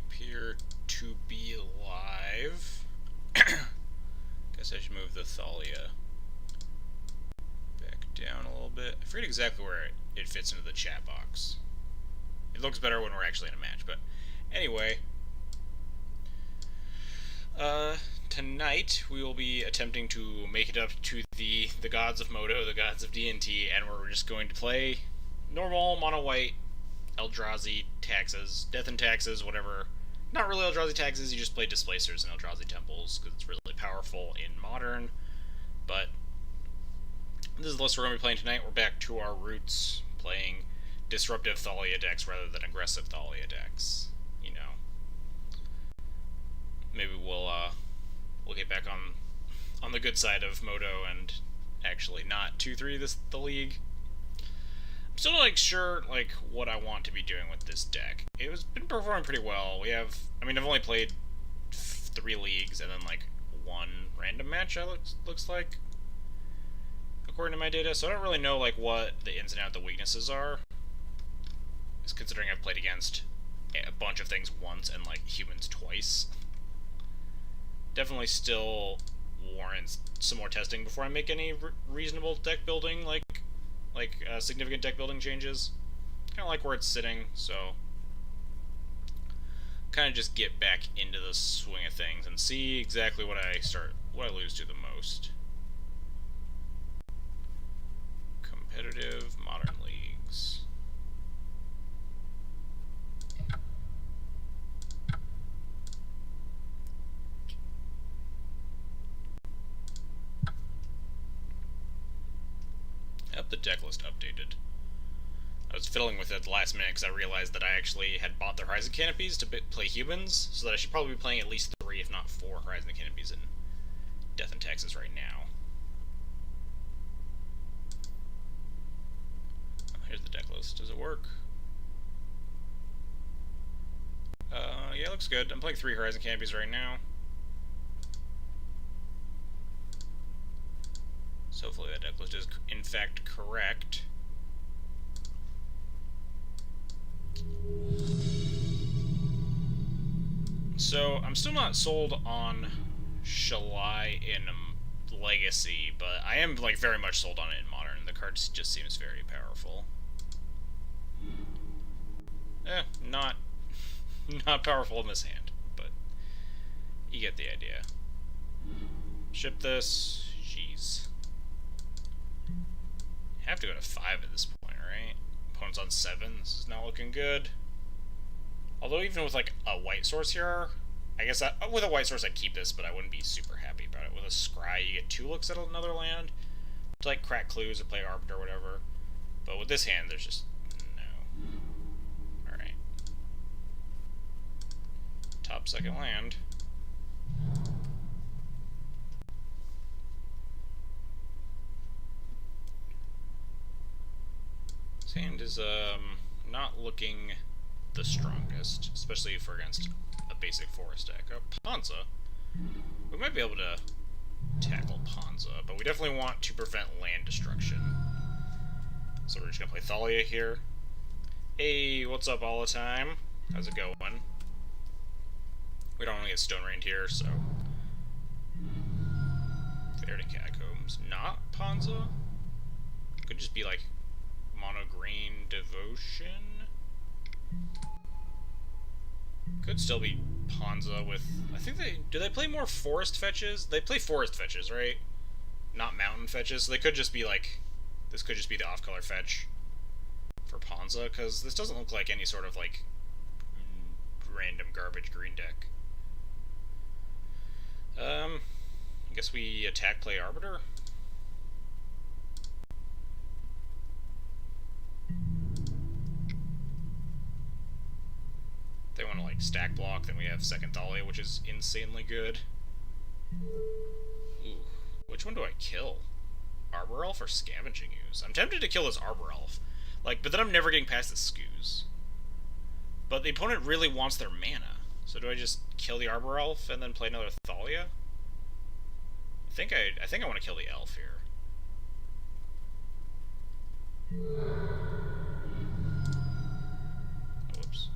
appear to be alive. Guess I should move the Thalia back down a little bit. I forget exactly where it fits into the chat box. It looks better when we're actually in a match, but anyway. Tonight we will be attempting to make it up to the gods of Moto, the gods of D&T, and we're just going to play normal mono white Eldrazi taxes, death and taxes, whatever. Not really Eldrazi taxes, you just play displacers and Eldrazi temples because it's really powerful in modern. But this is the list we're going to be playing tonight. We're back to our roots, playing disruptive Thalia decks rather than aggressive Thalia decks. You know, maybe we'll get back on the good side of Moto and actually not 2-3 the league. I'm still not sure what I want to be doing with this deck. It was been performing pretty well. I've only played 3 leagues and then one random match. Looks like, according to my data. So I don't really know what the ins and outs, the weaknesses are. Just considering I've played against a bunch of things once and humans twice. Definitely still warrants some more testing before I make any reasonable deck building, significant deck building changes. Kind of like where it's sitting, so kind of just get back into the swing of things and see exactly what I lose to the most. Competitive modern leagues. Up the deck list updated. I was fiddling with it at the last minute because I realized that I actually had bought the Horizon Canopies to play humans, so that I should probably be playing at least 3, if not 4, Horizon Canopies in Death and Taxes right now. Here's the deck list. Does it work? Yeah, it looks good. I'm playing 3 Horizon Canopies right now. So hopefully that deck list is in fact correct. So I'm still not sold on Shalai in Legacy, but I am very much sold on it in Modern. The card just seems very powerful. Not powerful in this hand, but you get the idea. Ship this. Jeez. Have to go to 5 at this point, right? Opponent's on 7. This is not looking good. Although even with a white source here, I guess with a white source I'd keep this, but I wouldn't be super happy about it. With a Scry, you get 2 looks at another land to crack clues or play Arbiter or whatever. But with this hand, there's just no. All right. Top 2nd land. This hand is not looking the strongest, especially for against a basic forest deck. Oh, Ponza. We might be able to tackle Ponza, but we definitely want to prevent land destruction. So we're just gonna play Thalia here. Hey, what's up all the time? How's it going? We don't want to get Stone Rained here, so Fair to Catacombs. Not Ponza? Could just be Mono Green Devotion. Could still be Ponza with... I think do they play more forest fetches? They play forest fetches, right? Not mountain fetches. So they could just be this could just be the off-color fetch for Ponza, because this doesn't look like any sort of random garbage green deck. I guess we attack, play Arbiter. They want to stack block, then we have 2nd Thalia, which is insanely good. Ooh, which one do I kill? Arbor Elf or Scavenging Ooze? I'm tempted to kill this Arbor Elf, but then I'm never getting past the Skoos. But the opponent really wants their mana, so do I just kill the Arbor Elf and then play another Thalia? I think I want to kill the Elf here. Whoops.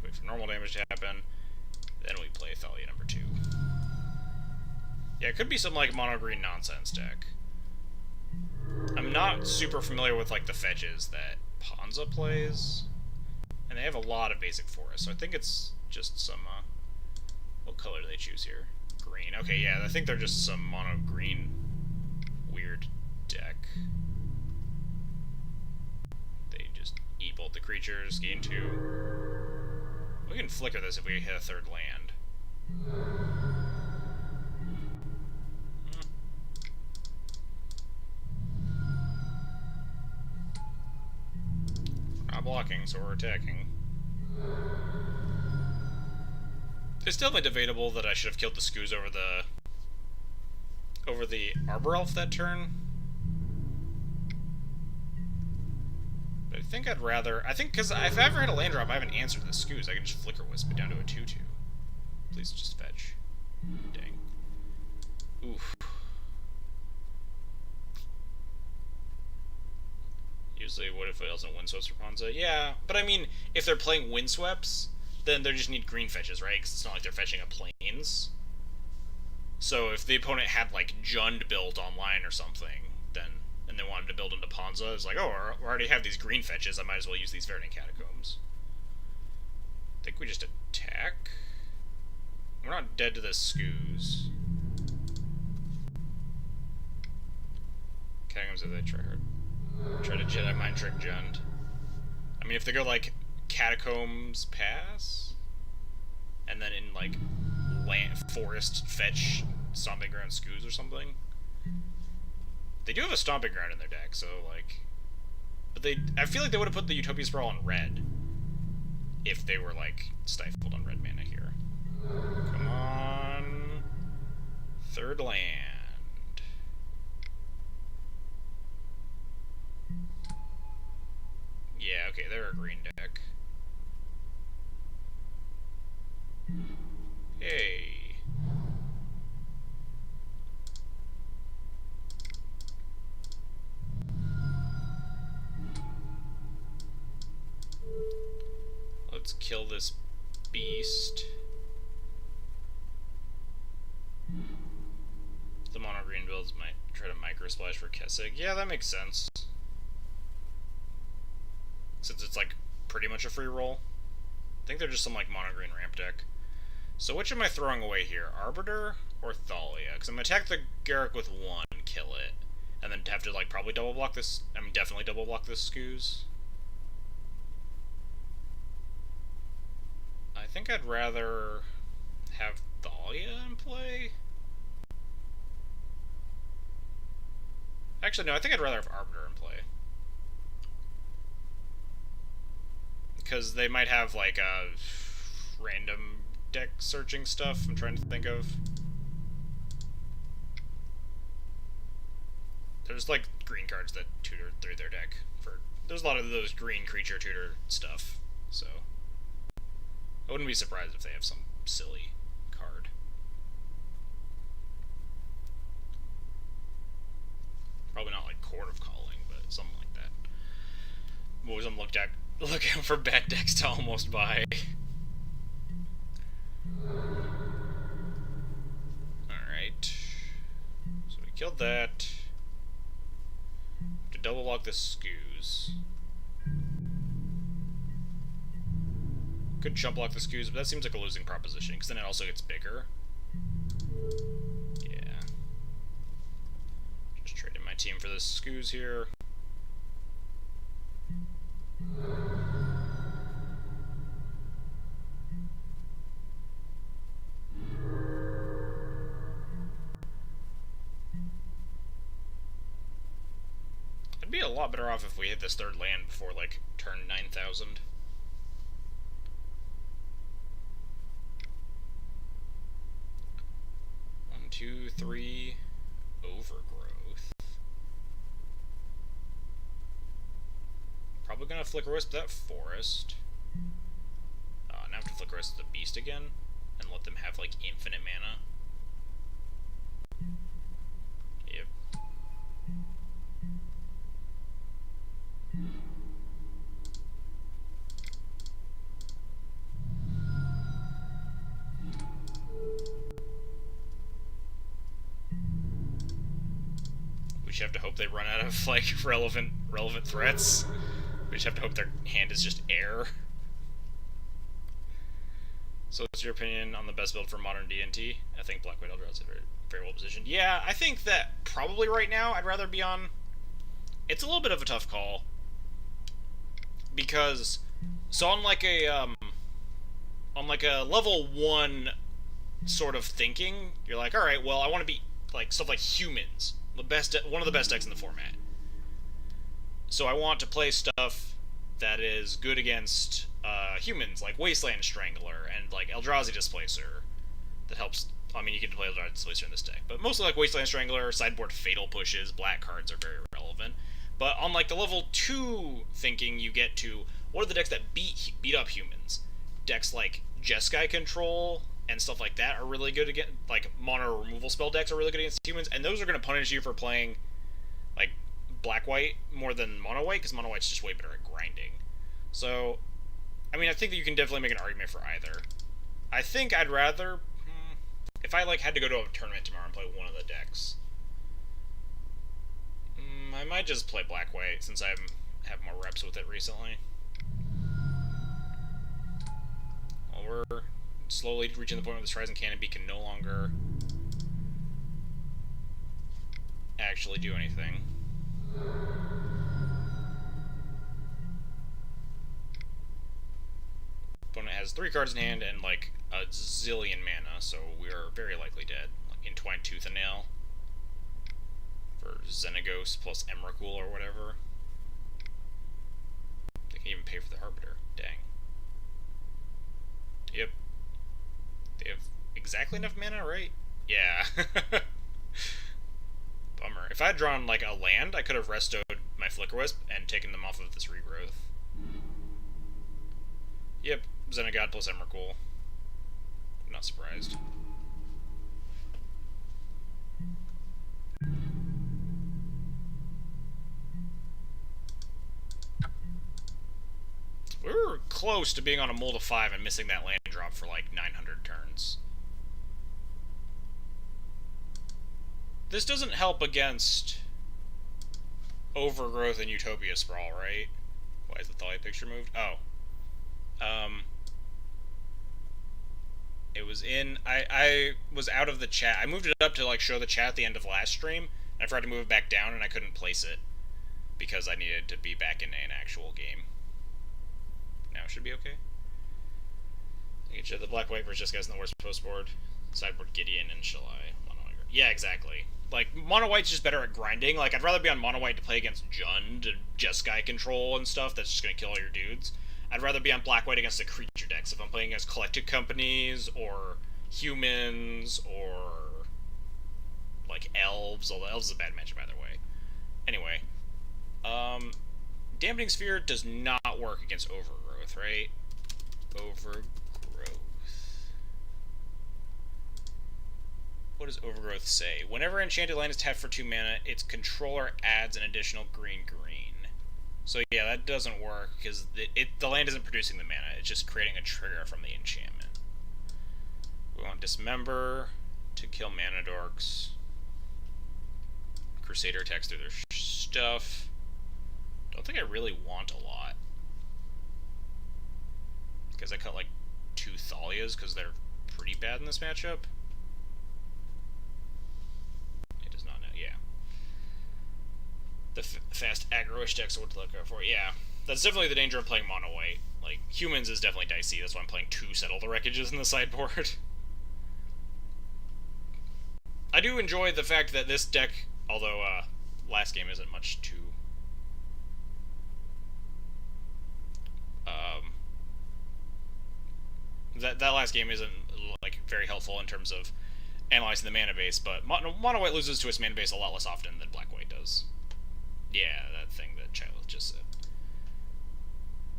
Wait for normal damage to happen. Then we play Thalia number 2. Yeah, it could be some like mono green nonsense deck. I'm not super familiar with like the fetches that Ponza plays, and they have a lot of basic forests, so I think it's just some. What color do they choose here? Green. Okay, yeah, I think they're just some mono green weird deck. They just eat both the creatures, gain 2. We can flicker this if we hit a 3rd land. We're not blocking, so we're attacking. It's definitely debatable that I should have killed the Skoos over the Arbor Elf that turn. But I think I'd rather... I think, because if I ever hit a land drop, I haven't answered the Skoos. I can just Flicker Wisp it down to a 2-2. Please just fetch. Dang. Oof. Usually, what if it doesn't Windswept for Ponza? Yeah, but I mean, if they're playing Windsweeps, then they just need green fetches, right? Because it's not like they're fetching a Plains. So if the opponent had, like, Jund built online or something, then, and they wanted to build into Ponza, it's like, oh, we already have these green fetches, I might as well use these Verdant Catacombs. I think we just attack? We're not dead to the Skoos. Catacombs if they try hard. Try to Jedi Mind Trick Jund. I mean, if they go, like, Catacombs pass, and then in like land forest fetch Stomping Ground Skoos or something. They do have a Stomping Ground in their deck, so like, but I feel like they would have put the Utopia Sprawl on red if they were like stifled on red mana here. Come on, 3rd land. Yeah, okay, they're a green deck. Hey. Let's kill this beast. The mono green builds might try to micro splash for Kessig. Yeah, that makes sense. Since it's like pretty much a free roll. I think they're just some like mono green ramp deck. So which am I throwing away here? Arbiter or Thalia? Because I'm going to attack the Garruk with 1, kill it, and then have to like probably double block this. I mean, definitely double block this Skoos. I think I'd rather have Thalia in play. Actually, no, I think I'd rather have Arbiter in play. Because they might have like a random deck searching stuff I'm trying to think of. There's like green cards that tutor through their deck. There's a lot of those green creature tutor stuff, so I wouldn't be surprised if they have some silly card. Probably not like Court of Calling, but something like that. Always I'm looking for bad decks to almost buy. Alright. So we killed that. To double block the Skoos. Could chump block the Skoos, but that seems like a losing proposition, because then it also gets bigger. Yeah. Just trading my team for the Skoos here. I'd be a lot better off if we hit this 3rd land before, like, turn 9,000. One, two, three, Overgrowth. Probably gonna Flicker Wisp that forest. Now I have to Flicker Wisp the beast again, and let them have, like, infinite mana. Yep. just have to hope they run out of like relevant threats. We just have to hope their hand is just air. So what's your opinion on the best build for modern D&T? I think Black White Eldrazi is very well positioned. Yeah, I think that probably right now I'd rather be on... It's a little bit of a tough call. Because... So on like a level 1 sort of thinking, you're like, alright, well I want to be like stuff like humans. One of the best decks in the format. So I want to play stuff that is good against humans, like Wasteland Strangler and like Eldrazi Displacer. That helps. I mean, you can play Eldrazi Displacer in this deck, but mostly like Wasteland Strangler, sideboard Fatal Pushes, black cards are very relevant. But on like the level 2 thinking, you get to what are the decks that beat up humans? Decks like Jeskai Control and stuff like that are really good against, like mono removal spell decks are really good against humans, and those are going to punish you for playing like black-white more than mono-white, because mono-white's just way better at grinding. So, I mean, I think that you can definitely make an argument for either. I think I'd rather, if I like had to go to a tournament tomorrow and play one of the decks, I might just play black-white since I have more reps with it recently. Well, we're slowly reaching the point where this Horizon Canopy can no longer actually do anything. Opponent has 3 cards in hand and like a zillion mana, so we are very likely dead. Like Entwined Tooth and Nail for Xenagos plus Emrakul or whatever. They can even pay for the Arbiter. Dang. Yep. They have exactly enough mana, right? Yeah. Bummer. If I had drawn like a land, I could have restoed my Flickerwisp and taken them off of this regrowth. Yep, Xenagod plus Emrakul. Not surprised. We were close to being on a Mold of 5 and missing that land drop for like 900 turns. This doesn't help against Overgrowth and Utopia Sprawl, right? Why is the Thalia picture moved? Oh. It was in... I was out of the chat. I moved it up to like show the chat at the end of last stream, and I forgot to move it back down, and I couldn't place it because I needed to be back in an actual game. Now it should be okay. Get you the black-white versus just guys in the worst post board. Sideboard Gideon and Shalai. Yeah, exactly. Like, mono-white's just better at grinding. Like, I'd rather be on mono-white to play against Jund and Jeskai Control and stuff that's just gonna kill all your dudes. I'd rather be on black-white against the creature decks if I'm playing against Collected Companies or humans or like elves. Although elves is a bad matchup either way. Anyway, Dampening Sphere does not work against Overgrowth, right? Overgrowth. What does Overgrowth say? Whenever Enchanted Land is tapped for 2 mana, its controller adds an additional green. So yeah, that doesn't work, because the land isn't producing the mana, it's just creating a trigger from the enchantment. We want Dismember to kill mana dorks. Crusader attacks through their stuff. Don't think I really want a lot. Because I cut like 2 Thalias, because they're pretty bad in this matchup. The fast aggro-ish decks I would look out for. Yeah, that's definitely the danger of playing mono-white. Like, humans is definitely dicey, that's why I'm playing 2 Settle the Wreckages in the sideboard. I do enjoy the fact that this deck, although last game isn't much to... that last game isn't like very helpful in terms of analyzing the mana base, but mono-white loses to its mana base a lot less often than black-white does. Yeah, that thing that Childless just said.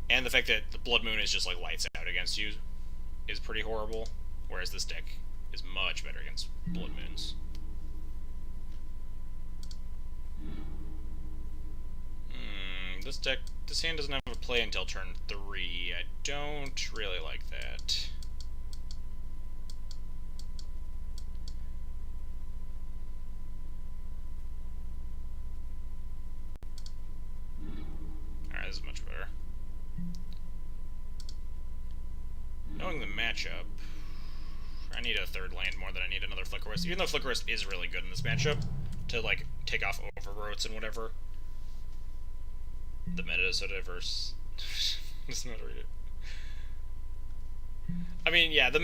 And the fact that the Blood Moon is just like lights out against you is pretty horrible, whereas this deck is much better against Blood Moons. This hand doesn't have a play until turn 3. I don't really like that. knowing the matchup, I need a third land more than I need another Flickerwisp. Even though Flickerwisp is really good in this matchup to like take off overgrowths and whatever. The meta is so diverse. Just not read it. I mean, yeah, the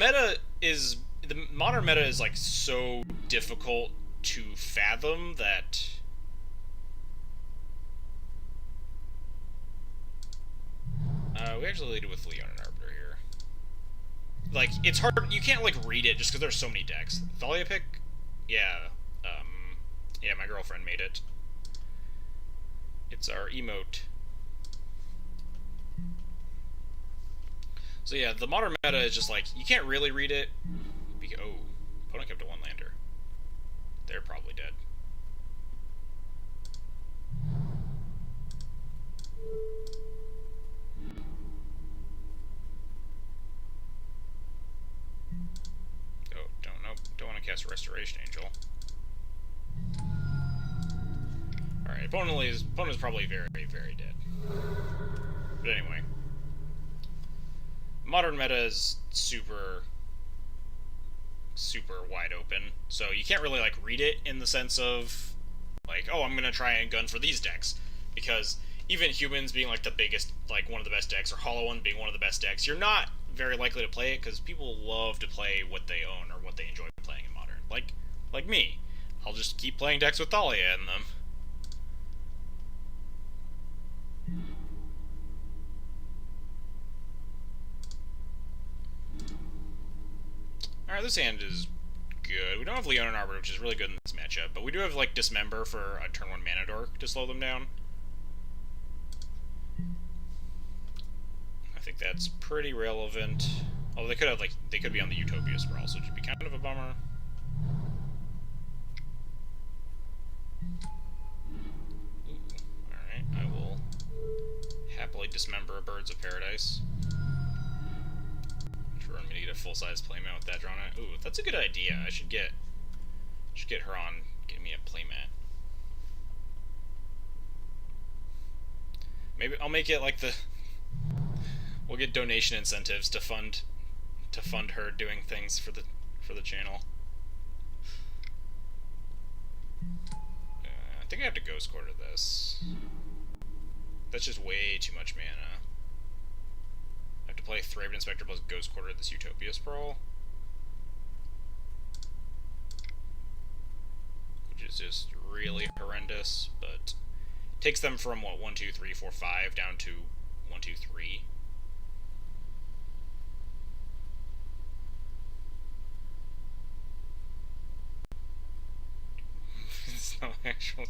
modern meta is like so difficult to fathom that we actually lead with Leonin Arbiter here. Like, it's hard, you can't like read it just because there's so many decks. Thalia pick, yeah, yeah, my girlfriend made it. It's our emote. So yeah, the modern meta is just like, you can't really read it. Oh, opponent kept a one-lander. They're probably dead. Oh, don't want to cast Restoration Angel. Alright, opponent is probably very, very dead. But anyway. Modern meta is super wide open, so you can't really like read it in the sense of like, oh, I'm gonna try and gun for these decks, because even humans being like the biggest, like one of the best decks, or Hollow One being one of the best decks, you're not very likely to play it because people love to play what they own or what they enjoy playing in Modern. Like me, I'll just keep playing decks with Thalia in them. Alright, this hand is good. We don't have Leonin Arbiter, which is really good in this matchup, but we do have, like, Dismember for a turn 1 Mana Dork to slow them down. I think that's pretty relevant. Although they could have, like, they could be on the Utopia Sprawl, so it would be kind of a bummer. Alright, I will happily Dismember a Birds of Paradise. I'm gonna get a full-size playmat with that drawn out. Ooh, that's a good idea. I should get her on getting me a playmat. Maybe I'll make it like we'll get donation incentives to fund her doing things for the channel. I think I have to Ghost Quarter this. That's just way too much mana. I have to play Thraben Inspector plus Ghost Quarter this Utopia Sprawl. Which is just really horrendous, but takes them from, what, 1, 2, 3, 4, 5 down to 1, 2, 3. It's no actual...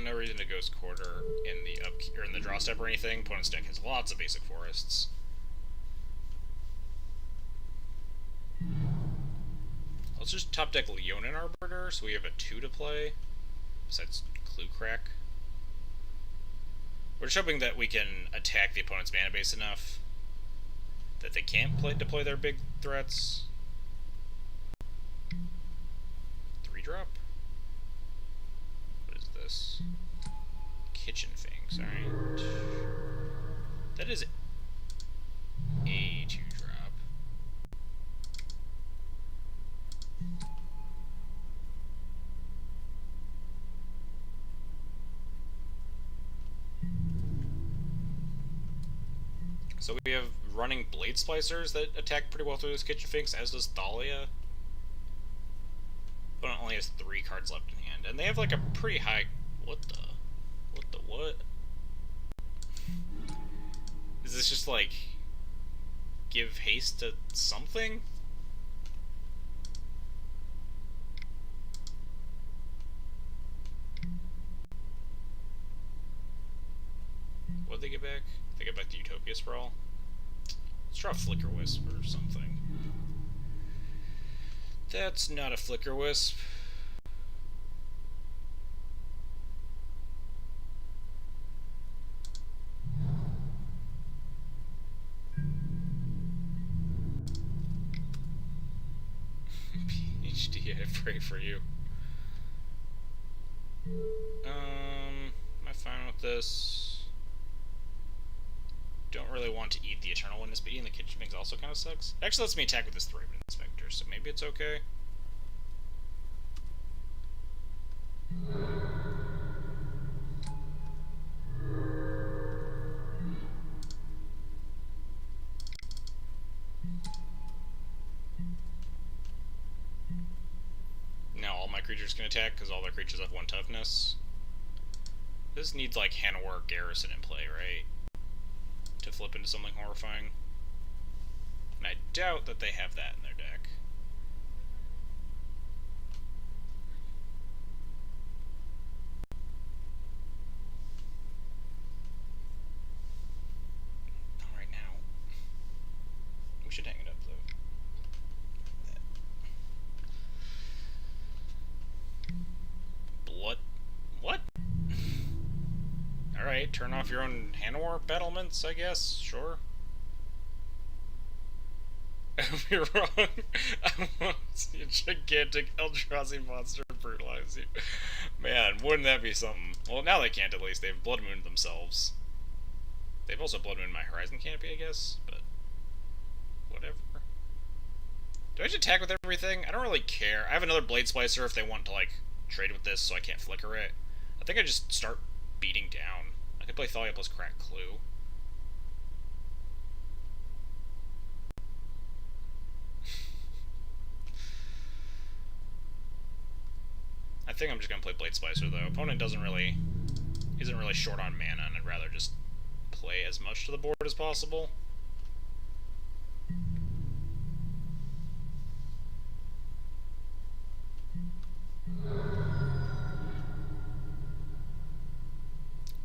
no reason to Ghost Quarter in the upkeep or in the draw step or anything. Opponent's deck has lots of basic forests. Let's just top deck Leonin Arbiter, so we have a 2 to play, besides Clue Crack. We're just hoping that we can attack the opponent's mana base enough that they can't deploy their big threats. 3-drop? What is this? Kitchen Finks, alright. That is a 2-drop. So we have running Blade Splicers that attack pretty well through this Kitchen Finks, as does Thalia. Opponent only has 3 cards left in hand, and they have like a pretty high... What? Is this just like... give haste to something? What'd they get back? They get back the Utopia Sprawl? Let's try a Flickerwisp or something. That's not a Flickerwisp. PhD, I pray for you. Am I fine with this? Don't really want to eat the Eternal Witness, but eating the Kitchen Pigs also kind of sucks. Actually, lets me attack with this Thraben Inspector, so maybe it's okay. Now all my creatures can attack, because all their creatures have 1 toughness. This needs, like, Hanowar Garrison in play, right? To flip into something horrifying. And I doubt that they have that in their deck. Not right now. We should hang it up, though. Blood? What? Alright, turn off your own Hanowar battlements, I guess. Sure. You're wrong. I want a gigantic Eldrazi monster to brutalize you. Man, wouldn't that be something? Well, now they can't at least. They've Blood Mooned themselves. They've also Blood Mooned my Horizon Canopy, I guess, but whatever. Do I just attack with everything? I don't really care. I have another Blade Splicer if they want to, like, trade with this so I can't flicker it. I think I just start beating down. I could play Thalia plus Crack Clue. I think I'm just gonna play Blade Splicer though. Opponent isn't really short on mana, and I'd rather just play as much to the board as possible.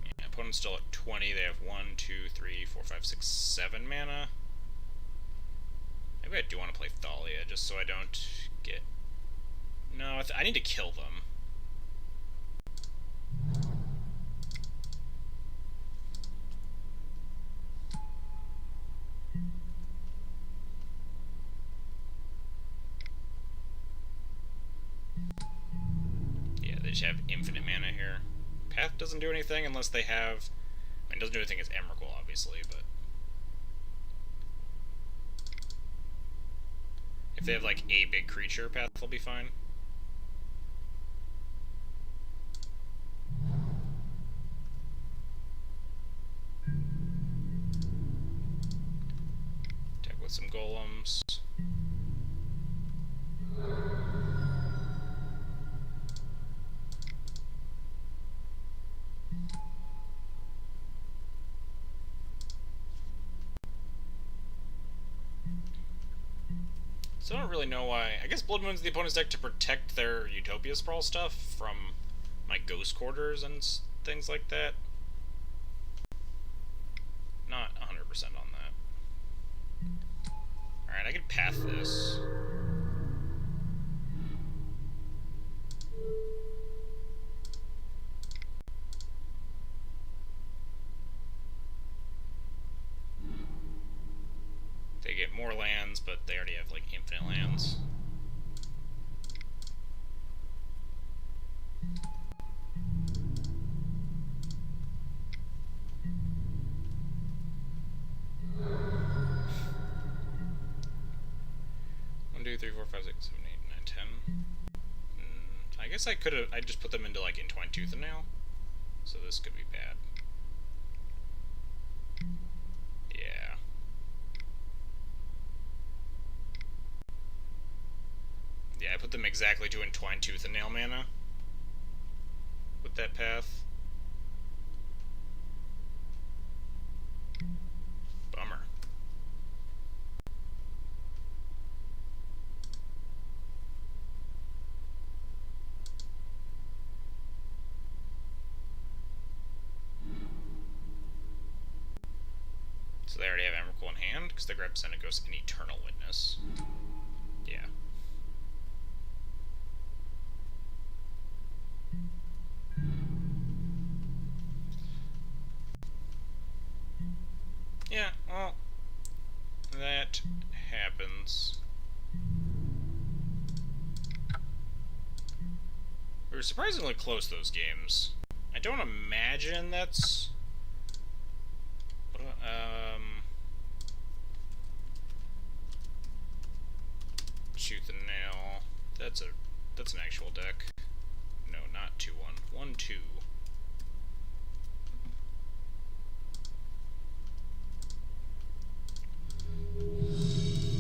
Yeah, opponent's still at 20. They have 1, 2, 3, 4, 5, 6, 7 mana. Maybe I do want to play Thalia just so I don't get. No, I need to kill them. They just have infinite mana here. Path doesn't do anything unless they have. I mean, it doesn't do anything as Emrakul, obviously, but. If they have, like, a big creature, Path will be fine. Attack with some golems. So I don't really know why. I guess Blood Moon's the opponent's deck to protect their Utopia Sprawl stuff from my Ghost Quarters and things like that. Not 100% on that. Alright, I can path this. They get more lands, but they already have, like, infinite lands. One, two, three, four, five, six, seven, eight, nine, 10. I guess I could have. I just put them into, like, Entwined Tooth and Nail. So this could be bad. Yeah. Yeah, I put them exactly to Entwined Tooth and Nail mana with that path. Bummer. So they already have Emrakul in hand, because they grabbed Xenagos and Eternal Witness. Yeah. Yeah, well, that happens. We were surprisingly close, those games. I don't imagine that's... Tooth and Nail. That's an actual deck. No, not 2-1. 1-2.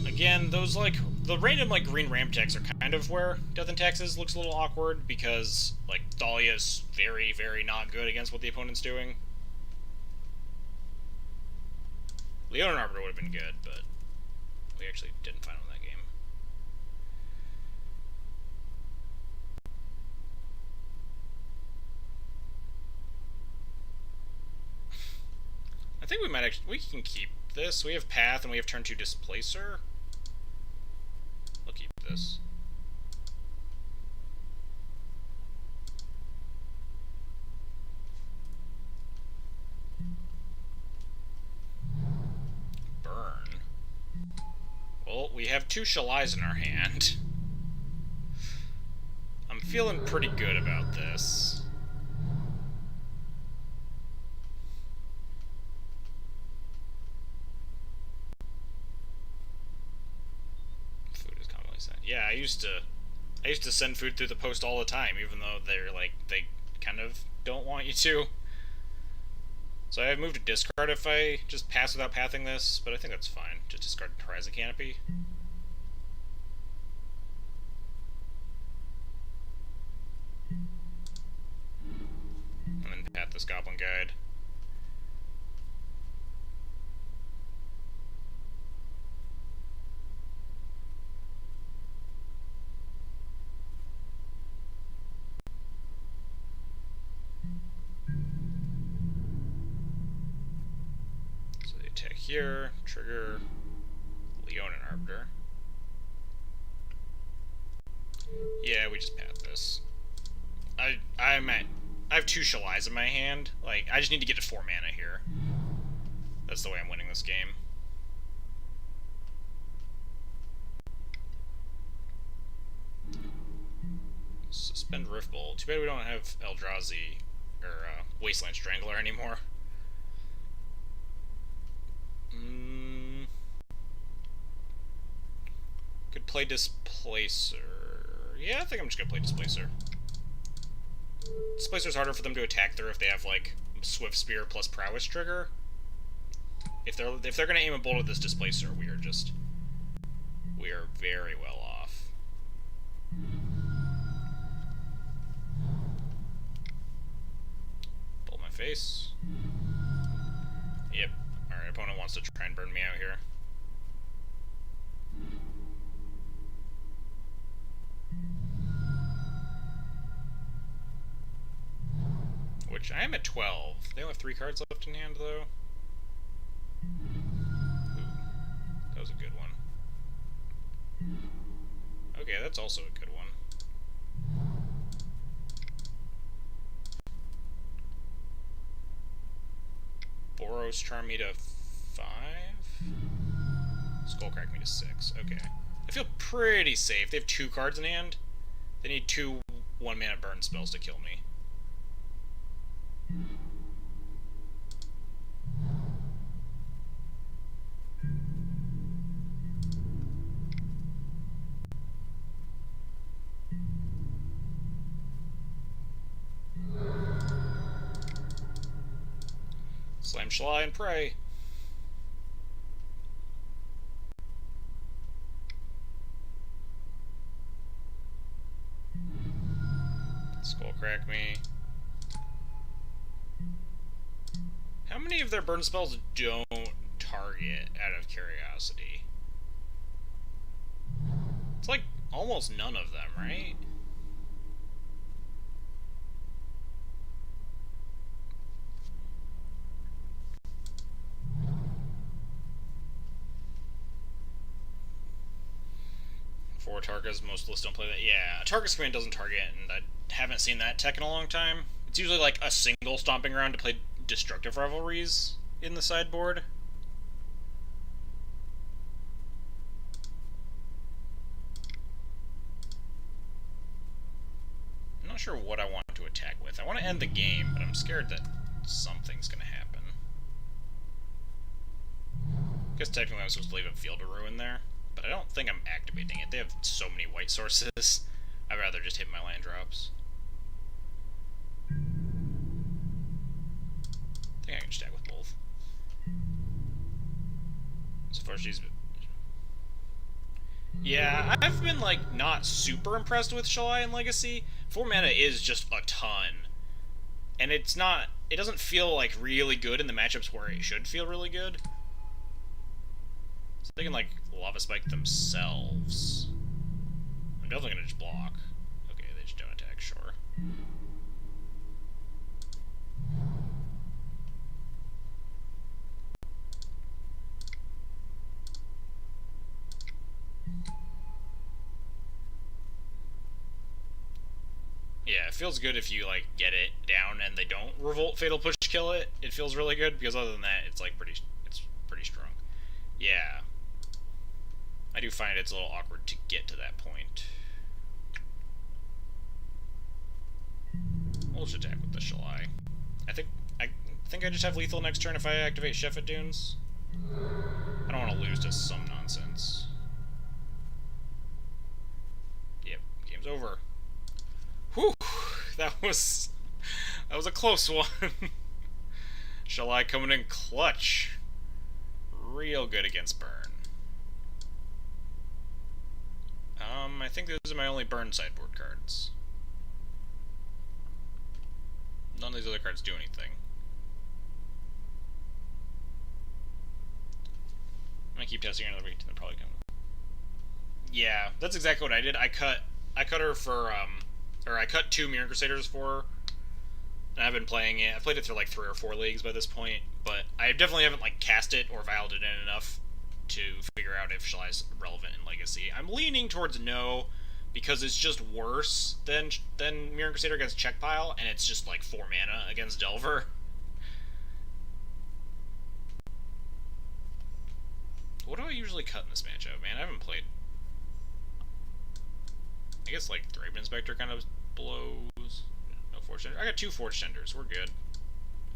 Again, those, like, the random, like, green ramp decks are kind of where Death and Taxes looks a little awkward, because, like, Thalia's very, very not good against what the opponent's doing. Leonin Arbiter would have been good, but we actually didn't find him in that game. I think we might actually... We can keep this. We have Path, and we have turn 2 Displacer. We'll keep this. Burn. Well, we have 2 Shalais in our hand. I'm feeling pretty good about this. Yeah, I used to send food through the post all the time, even though they're like, they kind of don't want you to. So I have moved to discard if I just pass without pathing this, but I think that's fine. Just discard Horizon Canopy. And then path this Goblin Guide. Attack here, trigger Leonin Arbiter. Yeah, we just path this. I have 2 Shalais in my hand. Like, I just need to get to 4 mana here. That's the way I'm winning this game. Suspend Riftbolt. Too bad we don't have Eldrazi or Wasteland Strangler anymore. Could play Displacer. Yeah, I think I'm just gonna play Displacer. Displacer's harder for them to attack through if they have, like, Swift Spear plus Prowess trigger. If they're gonna aim a bolt at this Displacer, we are very well off. Pull my face. Yep. Alright, opponent wants to try and burn me out here. Which, I am at 12. They only have 3 cards left in hand, though. Ooh, that was a good one. Okay, that's also a good one. Boros Charm me to 5? Skullcrack me to 6. Okay. I feel pretty safe. They have 2 cards in hand. They need 2 1-mana burn spells to kill me. Slam Shalai and pray. Skullcrack me. How many of their burn spells don't target out of curiosity? It's like almost none of them, right? For Tarkas, most lists don't play that. Yeah, Tarkas command doesn't target, and I haven't seen that tech in a long time. It's usually like a single stomping ground to play Destructive Revelries in the sideboard. I'm not sure what I want to attack with. I want to end the game, but I'm scared that something's going to happen. I guess technically I'm supposed to leave a Field of Ruin there, but I don't think I'm activating it. They have so many white sources. I'd rather just hit my land drops. I think I can stack with both. So far she's... Yeah, I've been, like, not super impressed with Shalai in Legacy. 4 mana is just a ton. And it's not... It doesn't feel, like, really good in the matchups where it should feel really good. So they can, like, Lava Spike themselves. I'm definitely gonna just block. Okay, they just don't attack, sure. Yeah, it feels good if you, like, get it down and they don't Revolt Fatal Push kill it. It feels really good, because other than that, it's, like, pretty strong. Yeah. I do find it's a little awkward to get to that point. We'll just attack with the Shalai. I think I just have lethal next turn if I activate Shepherd Dunes. I don't want to lose to some nonsense. Yep, game's over. Whew, that was a close one. Shalai coming in clutch. Real good against burn. I think those are my only burn sideboard cards. None of these other cards do anything. I'm gonna keep testing another week, and they're probably coming. Yeah, that's exactly what I did. I cut her for or I cut 2 Mirran Crusaders for her. And I've been playing it. I've played it through like 3 or 4 leagues by this point, but I definitely haven't like cast it or vialed it in enough to figure out if Shalai's relevant in Legacy. I'm leaning towards no, because it's just worse than Mirran Crusader against Check Pile, and it's just like 4 mana against Delver. What do I usually cut in this matchup, man? I haven't played. I guess like Thraben Inspector kind of blows. No Forge Tender. I got 2 Forge Tenders. We're good.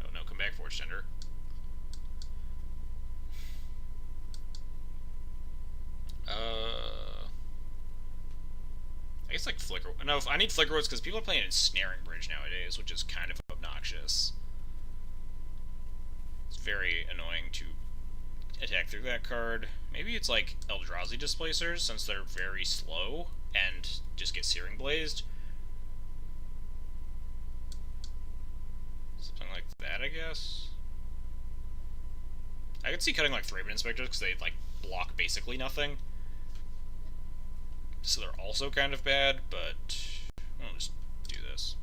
Oh no, come back, Forge Tender. I guess like Flicker. No, I need Flickerwoods because people are playing Ensnaring Bridge nowadays, which is kind of obnoxious. It's very annoying to attack through that card. Maybe it's like Eldrazi Displacers, since they're very slow and just get Searing Blazed. Something like that, I guess. I could see cutting like Thraben Inspectors because they like block basically nothing. So they're also kind of bad, but I'll just do this.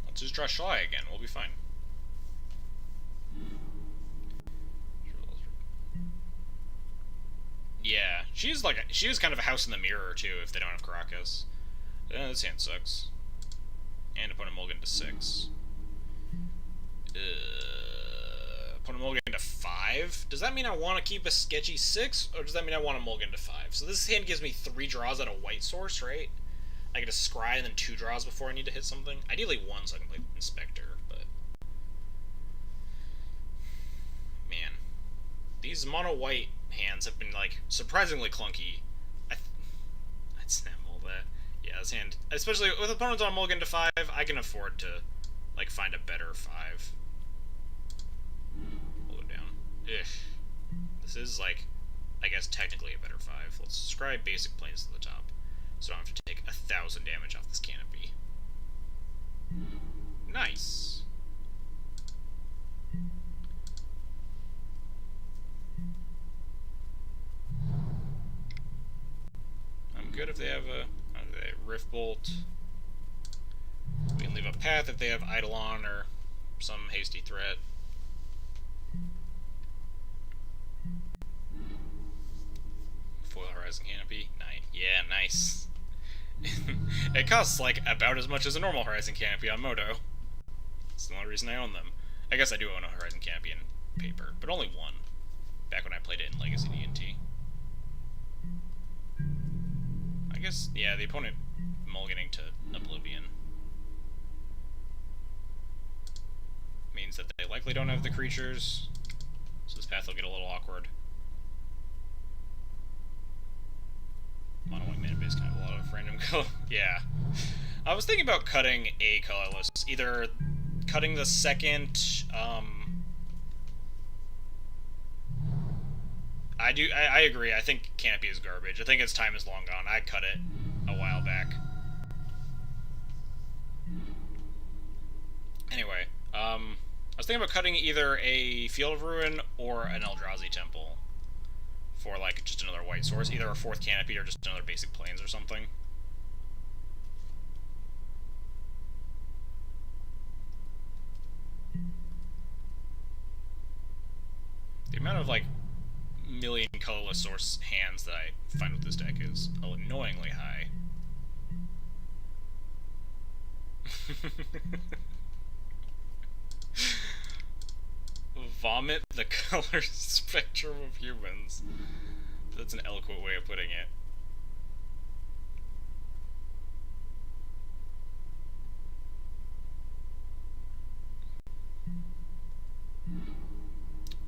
Let's just draw Shalai again. We'll be fine. Yeah, she is kind of a house in the mirror too if they don't have Karakas. This hand sucks. And opponent mulligan to 6. Opponent mulligan to 5? Does that mean I want to keep a sketchy 6, or does that mean I want to mulligan to 5? So this hand gives me 3 draws at a white source, right? I get a scry and then 2 draws before I need to hit something. Ideally 1 so I can play Inspector, but... Man. These mono-white hands have been, like, surprisingly clunky. I'd snap all that. Yeah, this hand... Especially with opponents on mulligan to 5, I can afford to, like, find a better 5. Hold it down. Ugh. This is, like, I guess technically a better 5. Let's scribe basic planes to the top, so I don't have to take 1,000 damage off this canopy. Nice. I'm good if they have a Rift Bolt. We can leave a path if they have Eidolon or some hasty threat. Foil Horizon Canopy. Nice. Yeah, nice. It costs like about as much as a normal Horizon Canopy on Moto. That's the only reason I own them. I guess I do own a Horizon Canopy in paper, but only 1. get it in Legacy D&T. I guess, yeah, the opponent mulliganing to Oblivion means that they likely don't have the creatures, so this path will get a little awkward. Mono white mana base can have a lot of random color. Yeah. I was thinking about cutting a colorless, either cutting the second, I agree, I think Canopy is garbage. I think its time is long gone. I cut it a while back. Anyway, I was thinking about cutting either a Field of Ruin or an Eldrazi Temple for, like, just another white source. Either a 4th Canopy or just another basic Plains or something. The amount of, like, million colorless source hands that I find with this deck is annoyingly high. Vomit the color spectrum of humans. That's an eloquent way of putting it.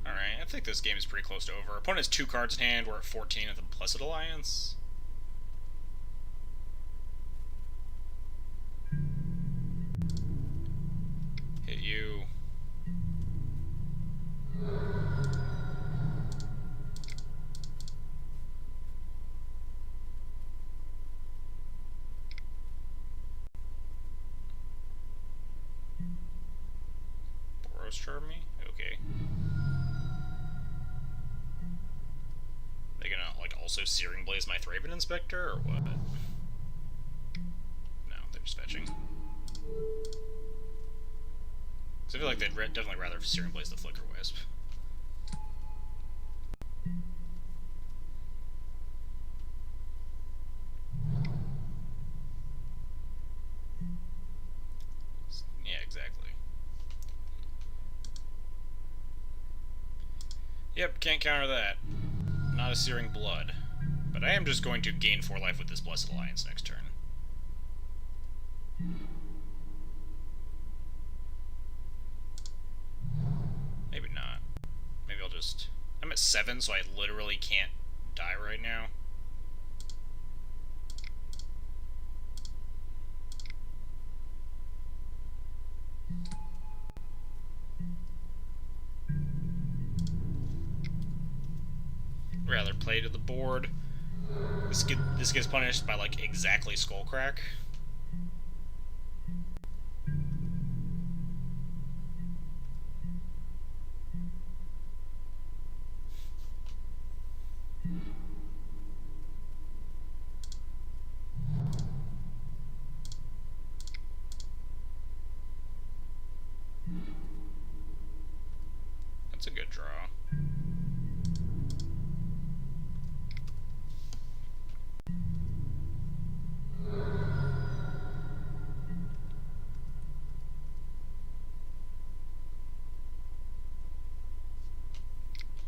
Alright, I think this game is pretty close to over. Opponent has 2 cards in hand, we're at 14 at the Blessed Alliance. Hit you. Boros Charm me? Okay. They gonna, like, also Searing Blaze my Thraben Inspector, or what? No, they're just fetching. Because I feel like they'd definitely rather Searing Blaze the Flicker Wisp. Yeah, exactly. Yep, can't counter that. Not a Searing Blood. But I am just going to gain 4 life with this Blessed Alliance next turn. Maybe not. Maybe I'll just... I'm at 7, so I literally can't die right now. Rather play to the board. This gets punished by, like, exactly Skullcrack. That's a good draw.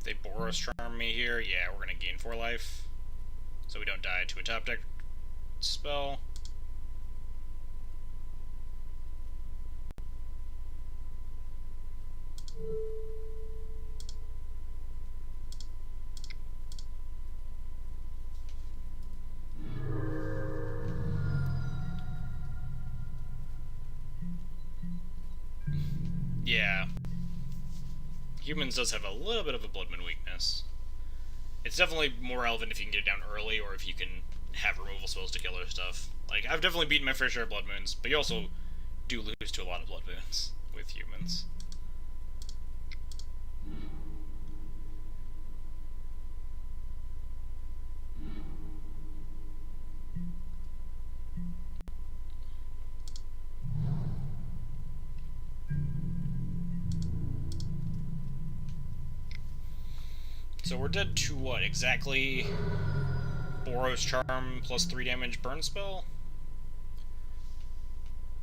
They Boros Charm me here. Yeah, we're gonna gain 4 life. So we don't die to a top deck spell. Yeah. Humans does have a little bit of a Blood Moon weakness. It's definitely more relevant if you can get it down early, or if you can have removal spells to kill other stuff. Like, I've definitely beaten my fair share of Blood Moons, but you also do lose to a lot of Blood Moons with humans. So we're dead to what, exactly? Boros Charm plus 3 damage burn spell?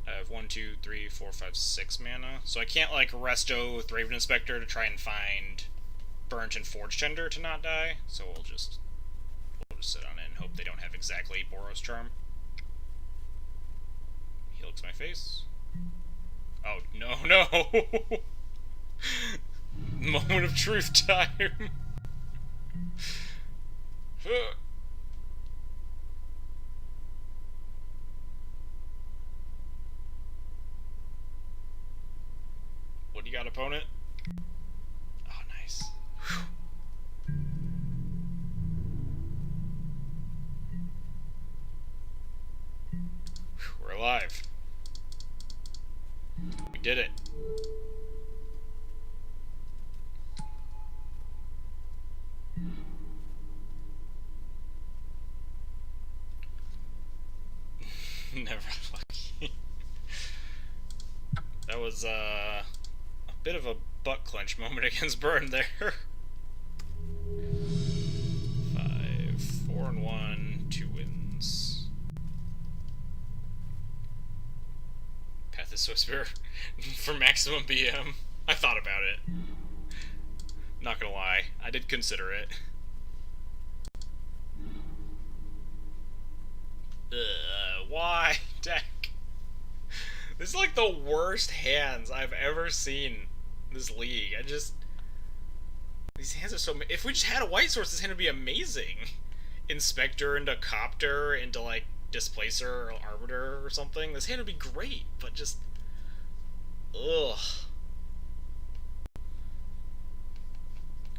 I have 1, 2, 3, 4, 5, 6 mana. So I can't, like, resto Thraben Inspector to try and find Burnt and Forge Tender to not die, so we'll just sit on it and hope they don't have exactly Boros Charm. He looks my face. Oh, no, no! Moment of truth time! What do you got, opponent? Oh, nice. Whew. We're alive. We did it. Never lucky. That was a bit of a butt clench moment against Burn there. 5, 4 and 1, 2 wins. Path is Swiftspear for maximum BM. I thought about it. Not gonna lie, I did consider it. Why, deck? This is like the worst hands I've ever seen in this league. These hands are so... If we just had a white source, this hand would be amazing. Inspector into Copter into, like, Displacer or Arbiter or something. This hand would be great, but just... Ugh.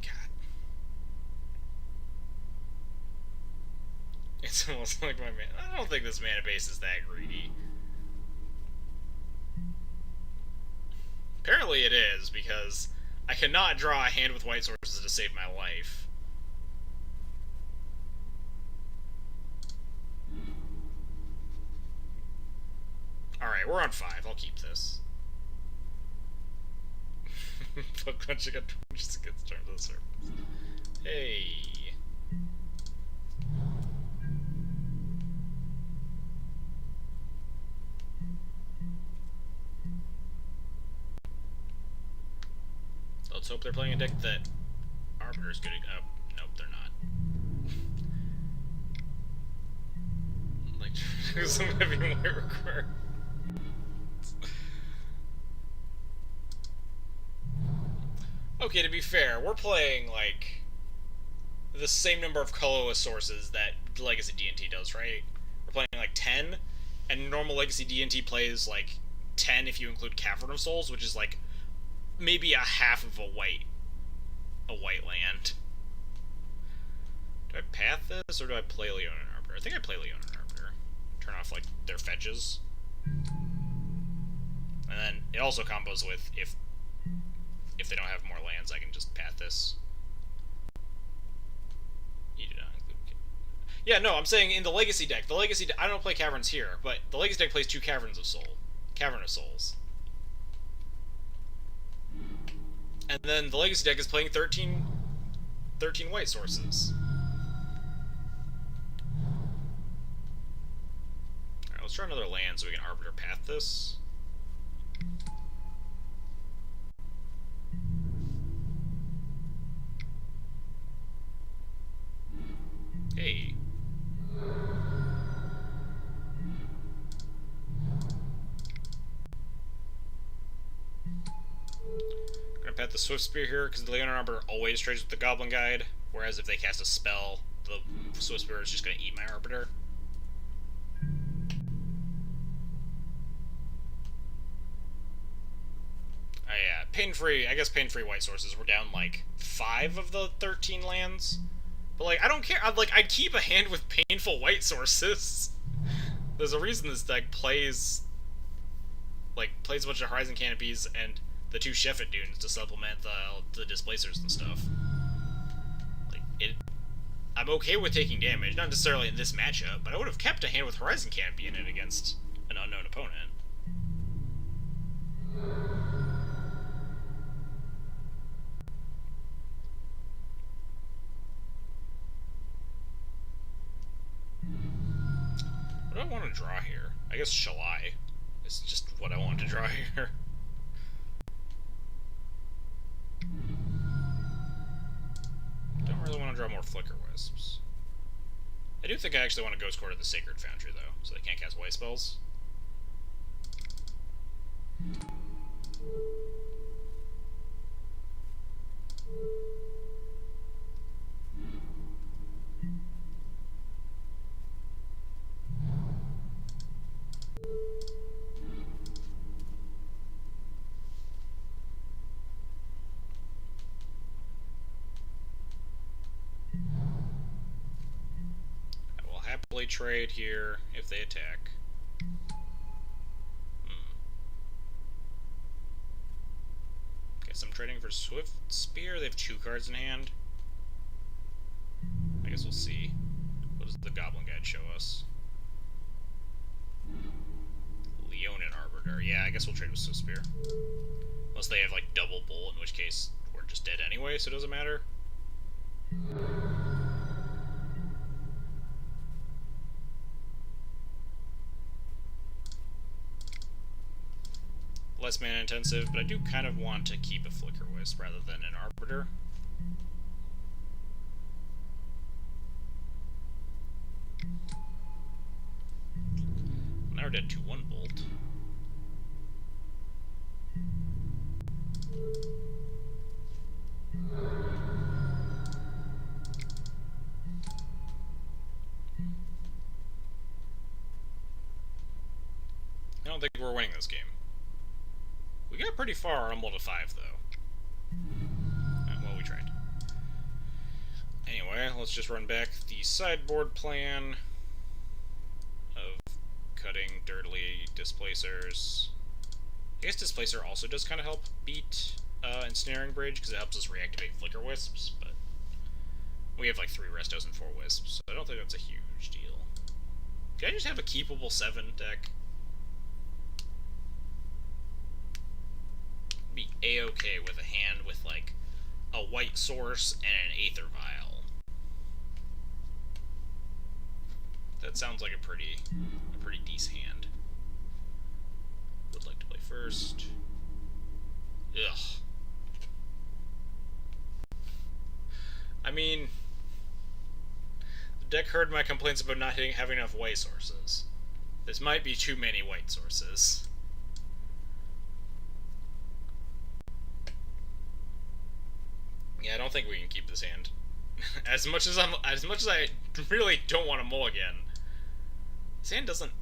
God. It's almost like my man... I don't think this mana base is that greedy. Apparently it is, because I cannot draw a hand with white sources to save my life. Alright, we're on 5. I'll keep this. But Crunch got just against terms of the surface. Hey. Let's hope they're playing a deck that Arbiter's good at. Oh, nope, they're not. Like, some heavy white require. Okay, to be fair, we're playing, like, the same number of colorless sources that Legacy D&T does, right? We're playing, like, 10, and normal Legacy D&T plays, like, 10 if you include Cavern of Souls, which is, like, maybe a half of a white land. Do I path this, or do I play Leonin Arbiter? I think I play Leonin Arbiter. Turn off, like, their fetches. And then it also combos with, if they don't have more lands, I can just path this. You do not include... Yeah, no, I'm saying in the Legacy deck. I don't play Caverns here, but the Legacy deck plays 2 Cavern of Souls. And then the Legacy deck is playing 13 white sources. Alright, let's try another land so we can Arbiter path this. Hey. Gonna pet the Swiftspear here, because the Leonin Arbiter always trades with the Goblin Guide, whereas if they cast a spell, the Swiftspear is just gonna eat my Arbiter. Oh yeah, pain-free, I guess pain-free white sources. We're down, like, 5 of the 13 lands. But, like, I don't care. I'd keep a hand with painful white sources. There's a reason this deck plays a bunch of Horizon Canopies and the 2 Sheffet Dunes to supplement the Displacers and stuff. Like, I'm okay with taking damage, not necessarily in this matchup, but I would have kept a hand with Horizon Canopy in it against an unknown opponent. What do I want to draw here? I guess Shalai is just what I want to draw here. want to draw more Flicker Wisps. I do think I actually want to Ghost Quarter the Sacred Foundry, though, so they can't cast white spells. Happily trade here if they attack. Guess I'm trading for Swift Spear. They have 2 cards in hand. I guess we'll see. What does the Goblin Guide show us? Leonin Arbiter. Yeah, I guess we'll trade with Swift Spear. Unless they have like double Bolt, in which case we're just dead anyway, so it doesn't matter. Less mana intensive, but I do kind of want to keep a Flicker Wisp rather than an Arbiter. Now we're dead to 1 Bolt. I don't think we're winning this game. We got pretty far on to 5, though. Well, we tried. Anyway, let's just run back the sideboard plan of cutting Dirtly Displacers. I guess Displacer also does kind of help beat Ensnaring Bridge, because it helps us reactivate Flicker Wisps, but we have like 3 Restos and 4 Wisps, so I don't think that's a huge deal. Can I just have a keepable 7 deck? Be a-okay with a hand with like a white source and an Aether Vial. That sounds like a pretty decent hand. Would like to play first. Ugh. I mean, the deck heard my complaints about not having enough white sources. This might be too many white sources. Yeah, I don't think we can keep this hand. as much as I really don't want to mulligan, this hand doesn't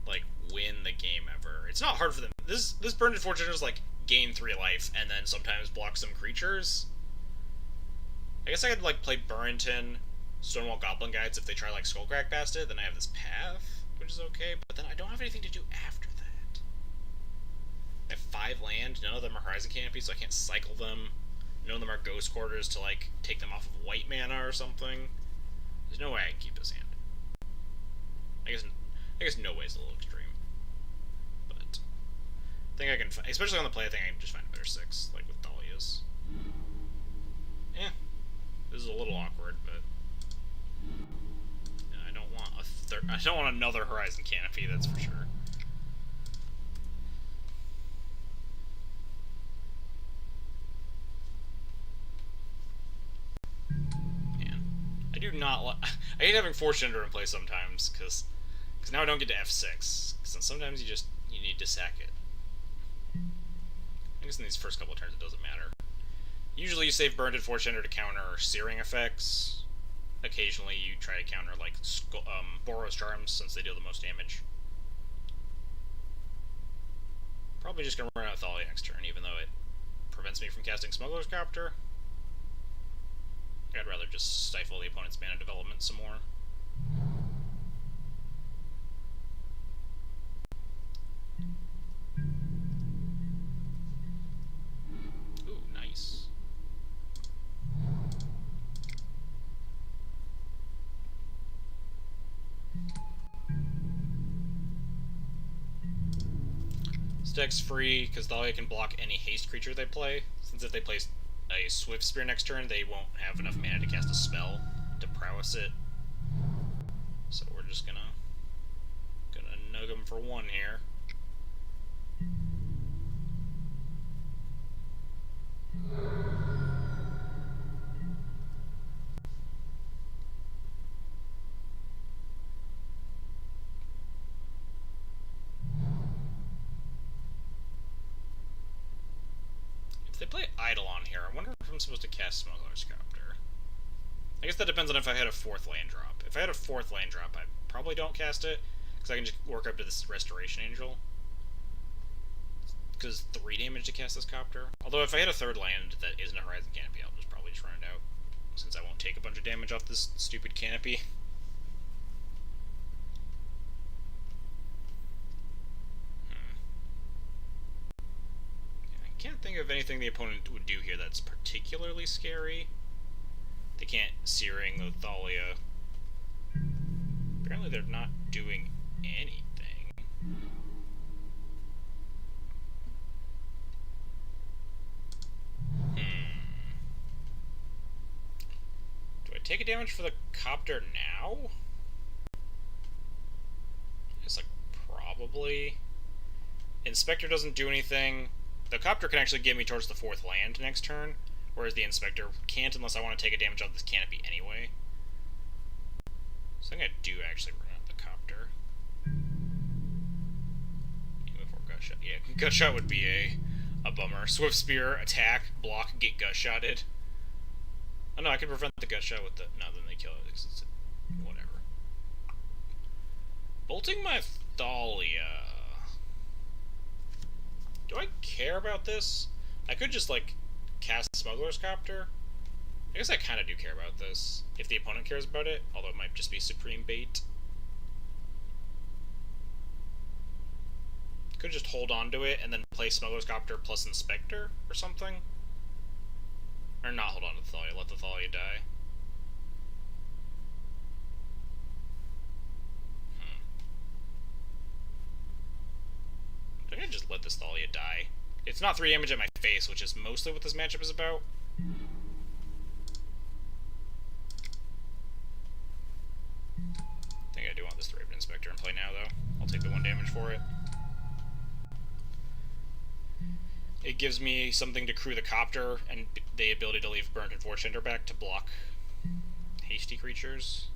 like win the game ever. It's not hard for them. This Burned Fortune is like gain 3 life and then sometimes block some creatures. I guess I could like play Burrington, Stonewall Goblin Guides if they try like Skullcrack past it. Then I have this path, which is okay. But then I don't have anything to do after that. I have 5 land. None of them are Horizon Canopy, so I can't cycle them. None of them are Ghost Quarters to, like, take them off of white mana or something. There's no way I can keep this hand. I guess no way is a little extreme. But I think I can, especially on the play, I think I can just find a better 6, like with Dahlias. Yeah. This is a little awkward, but I don't want another Horizon Canopy, that's for sure. I hate having Fortune Ender in play sometimes, because now I don't get to F6. Because sometimes you need to sack it. I guess in these first couple of turns it doesn't matter. Usually you save Burned Fortune Ender to counter Searing effects. Occasionally you try to counter like Boros Charms, since they deal the most damage. Probably just gonna run out Thalia next turn, even though it prevents me from casting Smuggler's Copter. I'd rather just stifle the opponent's mana development some more. Ooh, nice. This deck's free because Thalia can block any haste creature they play, since if they play a Swift Spear next turn, they won't have enough mana to cast a spell to prowess it. So we're just gonna nug them for 1 here. they play Eidolon here, I wonder if I'm supposed to cast Smuggler's Copter. I guess that depends on if I had a 4th land drop. If I had a 4th land drop, I probably don't cast it, because I can just work up to this Restoration Angel. Because 3 damage to cast this Copter. Although if I had a 3rd land that isn't a Horizon Canopy, I'll just probably just run it out, since I won't take a bunch of damage off this stupid canopy. I can't think of anything the opponent would do here that's particularly scary. They can't Searing the Thalia. Apparently they're not doing anything. Do I take a damage for the Copter now? It's like, probably. Inspector doesn't do anything. The Copter can actually get me towards the 4th land next turn, whereas the Inspector can't unless I want to take a damage off this canopy anyway. So I think I do actually run out the Copter. Before Gutshot. Yeah, Gutshot would be a bummer. Swift Spear, attack, block, get Gutshotted. Oh no, I can prevent the Gutshot with the... No, then they kill it. It's whatever. Bolting my Thalia. Do I care about this? I could just, like, cast Smuggler's Copter. I guess I kind of do care about this, if the opponent cares about it, although it might just be Supreme Bait. Could just hold on to it and then play Smuggler's Copter plus Inspector or something. Or not hold on to the Thalia, let the Thalia die. I think I just let this Thalia die. It's not 3 damage at my face, which is mostly what this matchup is about. I think I do want this Raven Inspector in play now, though. I'll take the 1 damage for it. It gives me something to crew the Copter, and the ability to leave Burnt and Fortune back to block hasty creatures.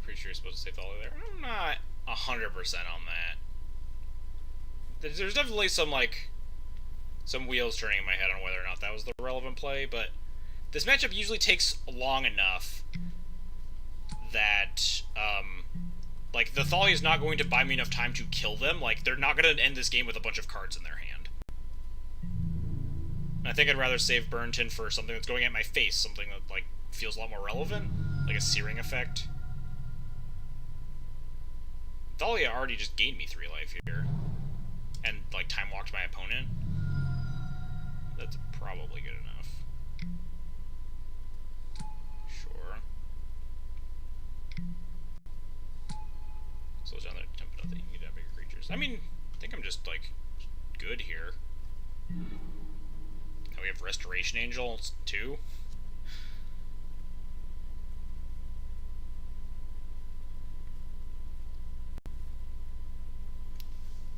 Pretty sure you're supposed to say Thalia there. I'm not 100% on that. There's definitely some, like, some wheels turning in my head on whether or not that was the relevant play, but this matchup usually takes long enough that, like, the Thalia is not going to buy me enough time to kill them. Like, they're not going to end this game with a bunch of cards in their hand. And I think I'd rather save Burnton for something that's going at my face, something that, like, feels a lot more relevant, like a Searing effect. Thalia already just gained me 3 life here, and, like, time walked my opponent. That's probably good enough. Sure. Slows down the tempo that you can get out bigger creatures. I mean, I think I'm just, like, good here. Now we have Restoration Angels, too.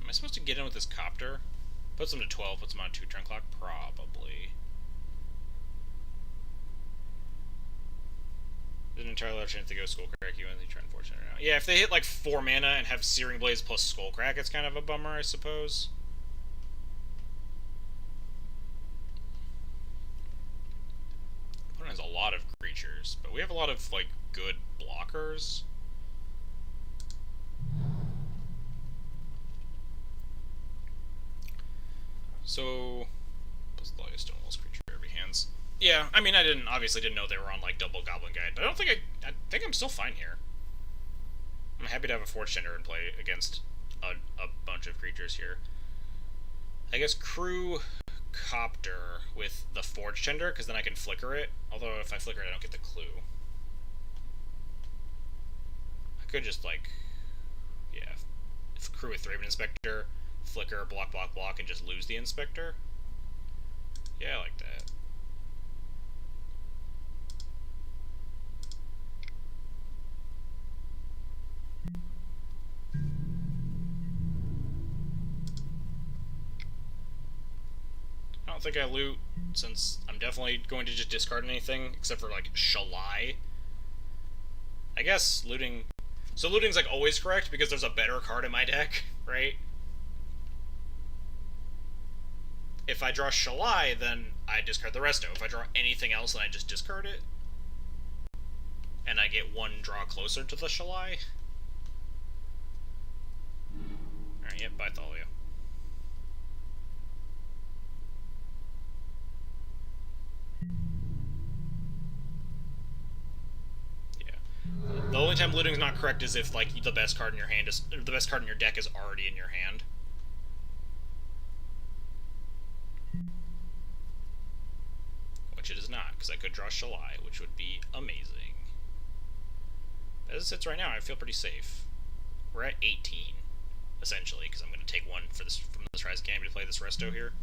Am I supposed to get in with this Copter? Puts him to 12, puts him on a 2-turn clock? Probably. There's an entirely large chance to go Skullcrack you and they turn Fortune or not. Yeah, if they hit like 4 mana and have Searing Blaze plus Skullcrack, it's kind of a bummer, I suppose. Opponent has a lot of creatures, but we have a lot of, like, good blockers. So, plus Thalia Stonewall's creature every hands. Yeah, I mean, I obviously didn't know they were on, like, double Goblin Guide, but I don't think I think I'm still fine here. I'm happy to have a Forge Tender in play against a bunch of creatures here. I guess crew Copter with the Forge Tender, because then I can flicker it. Although if I flicker it, I don't get the clue. I could just, like, yeah, if crew with Raven Inspector, flicker, block, block, block, and just lose the Inspector. Yeah, I like that. I don't think I loot, since I'm definitely going to just discard anything, except for, like, Shalai. I guess looting... So looting's like always correct because there's a better card in my deck, right? If I draw Shalai, then I discard the resto. If I draw anything else, then I just discard it. And I get one draw closer to the Shalai. Alright, yep, bye Thalia. The only time looting is not correct is if like the best card in your hand is the best card in your deck is already in your hand. Which it is not, because I could draw Shalai, which would be amazing. As it sits right now, I feel pretty safe. We're at 18, essentially, because I'm going to take one for this from this Rise Canopy to play this resto here.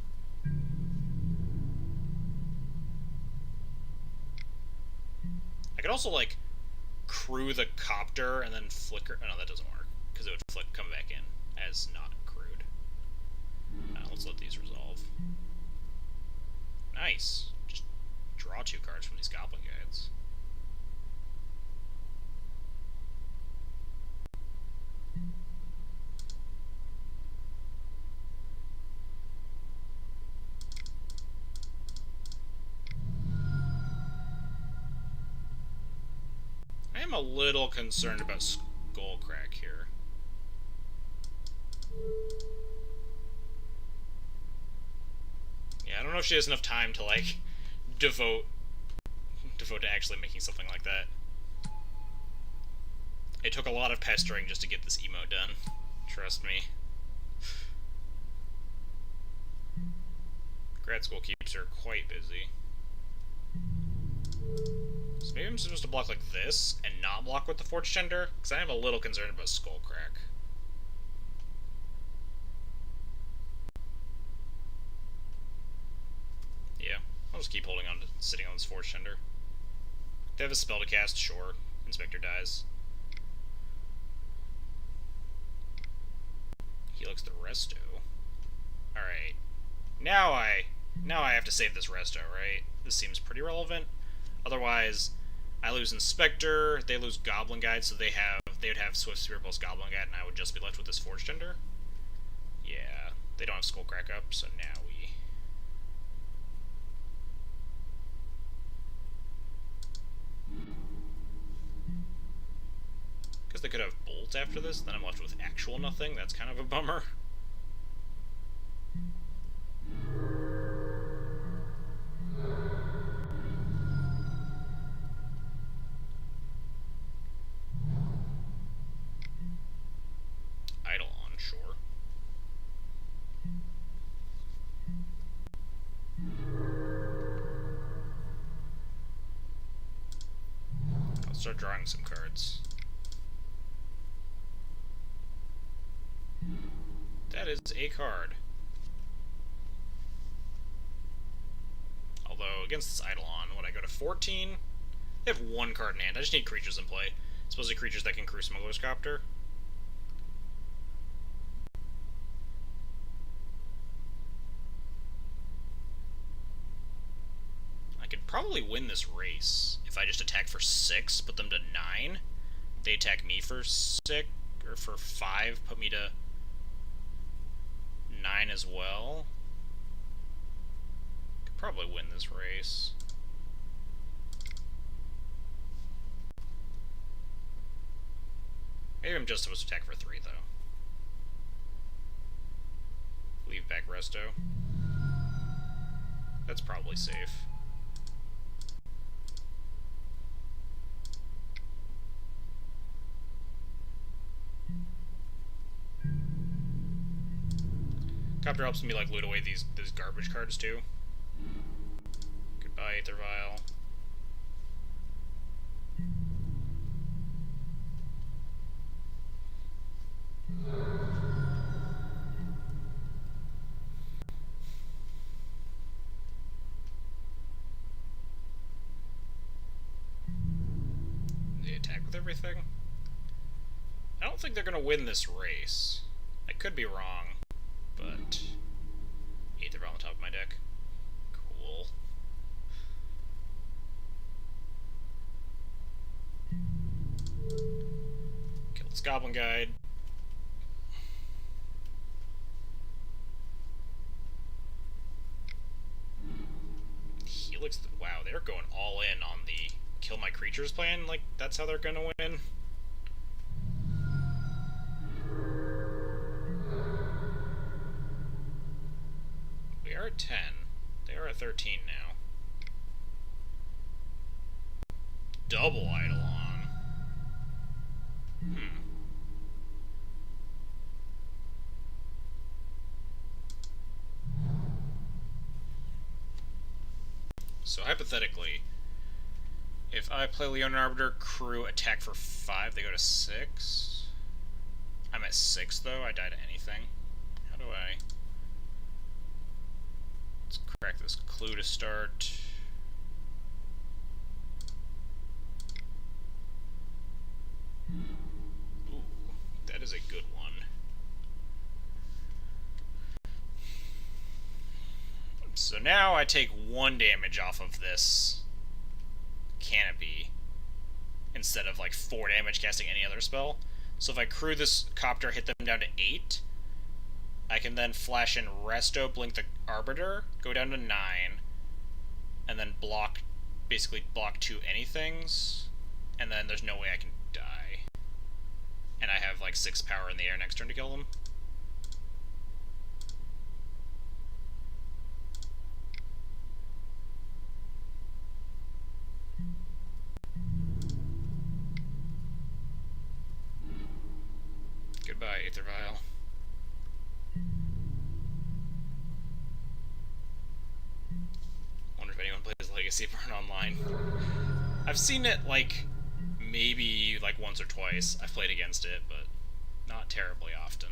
I could also like crew the copter and then flicker. Oh no, that doesn't work because it would come back in as not crewed. Let's let these resolve. Nice. Just draw 2 cards from these Goblin Guides. I am a little concerned about Skullcrack here. Yeah, I don't know if she has enough time to, like, devote to actually making something like that. It took a lot of pestering just to get this emote done. Trust me. Grad school keeps her quite busy. So maybe I'm supposed to block like this and not block with the Forge Tender? Because I am a little concerned about Skullcrack. Yeah, I'll just keep holding on to sitting on this Forge Tender. They have a spell to cast, sure. Inspector dies. Helix the Resto. Alright. Now I have to save this Resto, right? This seems pretty relevant. Otherwise, I lose Inspector, they lose Goblin Guide, so they would have Swift Spirit plus Goblin Guide, and I would just be left with this Forge Tender. Yeah, they don't have Skullcrack up, so now we... Because they could have Bolt after this, then I'm left with actual nothing. That's kind of a bummer. Eidolon, sure. I'll start drawing some cards. That is a card. Although, against this Eidolon, when I go to 14, they have 1 card in hand. I just need creatures in play. Supposedly creatures that can crew Smuggler's Copter. I could probably win this race if I just attack for 6, put them to 9. They attack me for 6, or for 5, put me to 9 as well. Could probably win this race. Maybe I'm just supposed to attack for 3, though. Leave back Resto. That's probably safe. Copter helps me like loot away these garbage cards too. Goodbye, Aether Vial. They attack with everything? I don't think they're gonna win this race. I could be wrong, but Aether Vial on top of my deck. Cool. Okay, Goblin Guide. Helix, wow, they're going all in on the kill my creatures plan. Like, that's how they're gonna win. We are at 10. They are at 13 now. Double Eidolon. So hypothetically, if I play Leonin Arbiter, crew attack for 5, they go to 6. I'm at 6 though, I die to anything. How do I... Let's crack this clue to start. Ooh, that is a good one. So now I take 1 damage off of this canopy instead of like 4 damage casting any other spell. So if I crew this copter, hit them down to 8, I can then flash in Resto, blink the Arbiter, go down to 9, and then block, basically block 2 anythings, and then there's no way I can die. And I have like 6 power in the air next turn to kill them. Goodbye, Aether Vial. Wonder if anyone plays Legacy Burn online. I've seen it like maybe like once or twice. I've played against it, but not terribly often.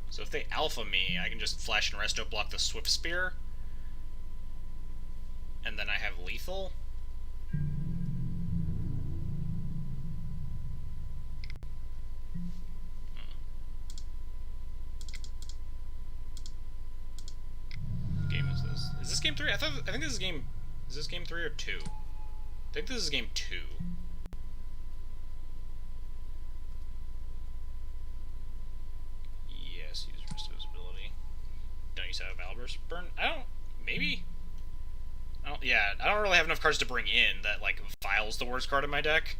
So if they alpha me, I can just flash and resto block the Swift Spear. And then I have lethal. What game is this? Is this game 3? I think this is game... Is this game 3 or 2? I think this is game 2. Yes, use Resto's ability. Don't use have Alber's Burn? I don't... Maybe? Yeah, I don't really have enough cards to bring in that, like, Vial's the worst card in my deck.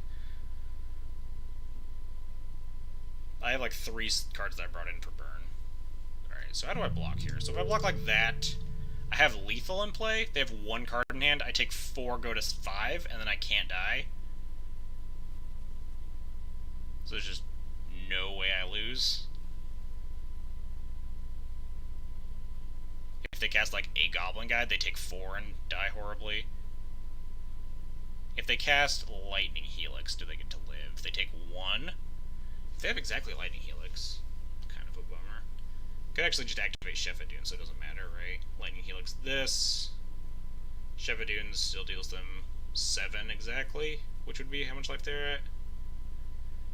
I have, like, 3 cards that I brought in for burn. Alright, so how do I block here? So if I block like that, I have lethal in play. They have 1 card in hand. I take 4, go to 5, and then I can't die. So there's just no way I lose. If they cast, like, a Goblin Guide, they take 4 and die horribly. If they cast Lightning Helix, do they get to live? They take 1. If they have exactly Lightning Helix, kind of a bummer. Could actually just activate Sheffidoon, so it doesn't matter, right? Lightning Helix this. Sheffidoon still deals them 7 exactly, which would be how much life they're at.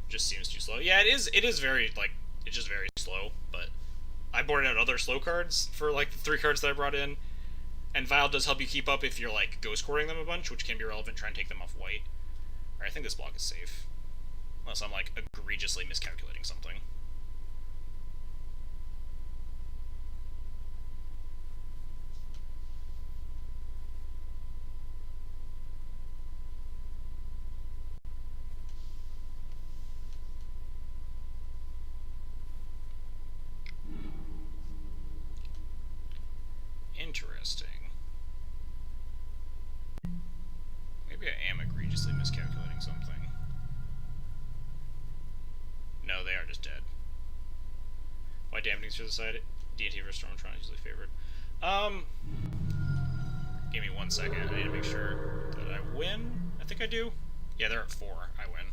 Just seems too slow. Yeah, it is very, like, it's just very slow, but I boarded out other slow cards for, like, the 3 cards that I brought in. And Vial does help you keep up if you're, like, ghost courting them a bunch, which can be relevant, try and take them off white. Alright, I think this block is safe. Unless I'm, like, egregiously miscalculating something. Interesting. Maybe I am egregiously miscalculating something. No, they are just dead. Why dampening's to the side? D&T versus Stormtron is usually favored. Give me 1 second. I need to make sure that I win. I think I do. Yeah, they're at 4. I win.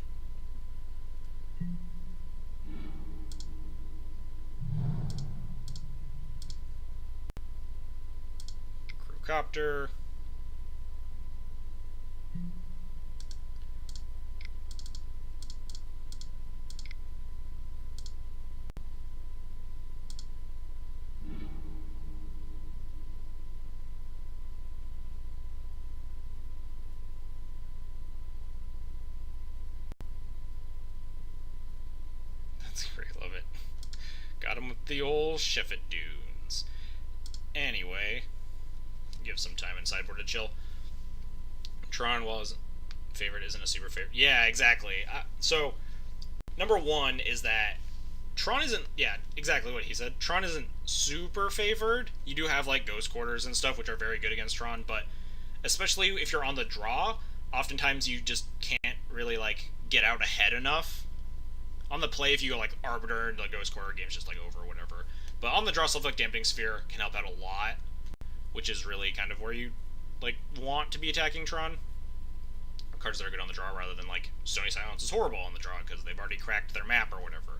Crewcopter. That's great, love it. Got him with the old Sheffet Dunes. Anyway, give some time in sideboard to chill. Tron, while his favorite, isn't a super favorite. Yeah, exactly. So, number one is that Tron isn't, yeah, exactly what he said. Tron isn't super favored. You do have, like, Ghost Quarters and stuff, which are very good against Tron, but especially if you're on the draw, oftentimes you just can't really, like, get out ahead enough. On the play, if you go, like, Arbiter, the Ghost Quarter game's just, like, over or whatever. But on the draw, stuff like Dampening Sphere can help out a lot, which is really kind of where you, like, want to be attacking Tron. Cards that are good on the draw rather than, like, Stony Silence is horrible on the draw because they've already cracked their map or whatever.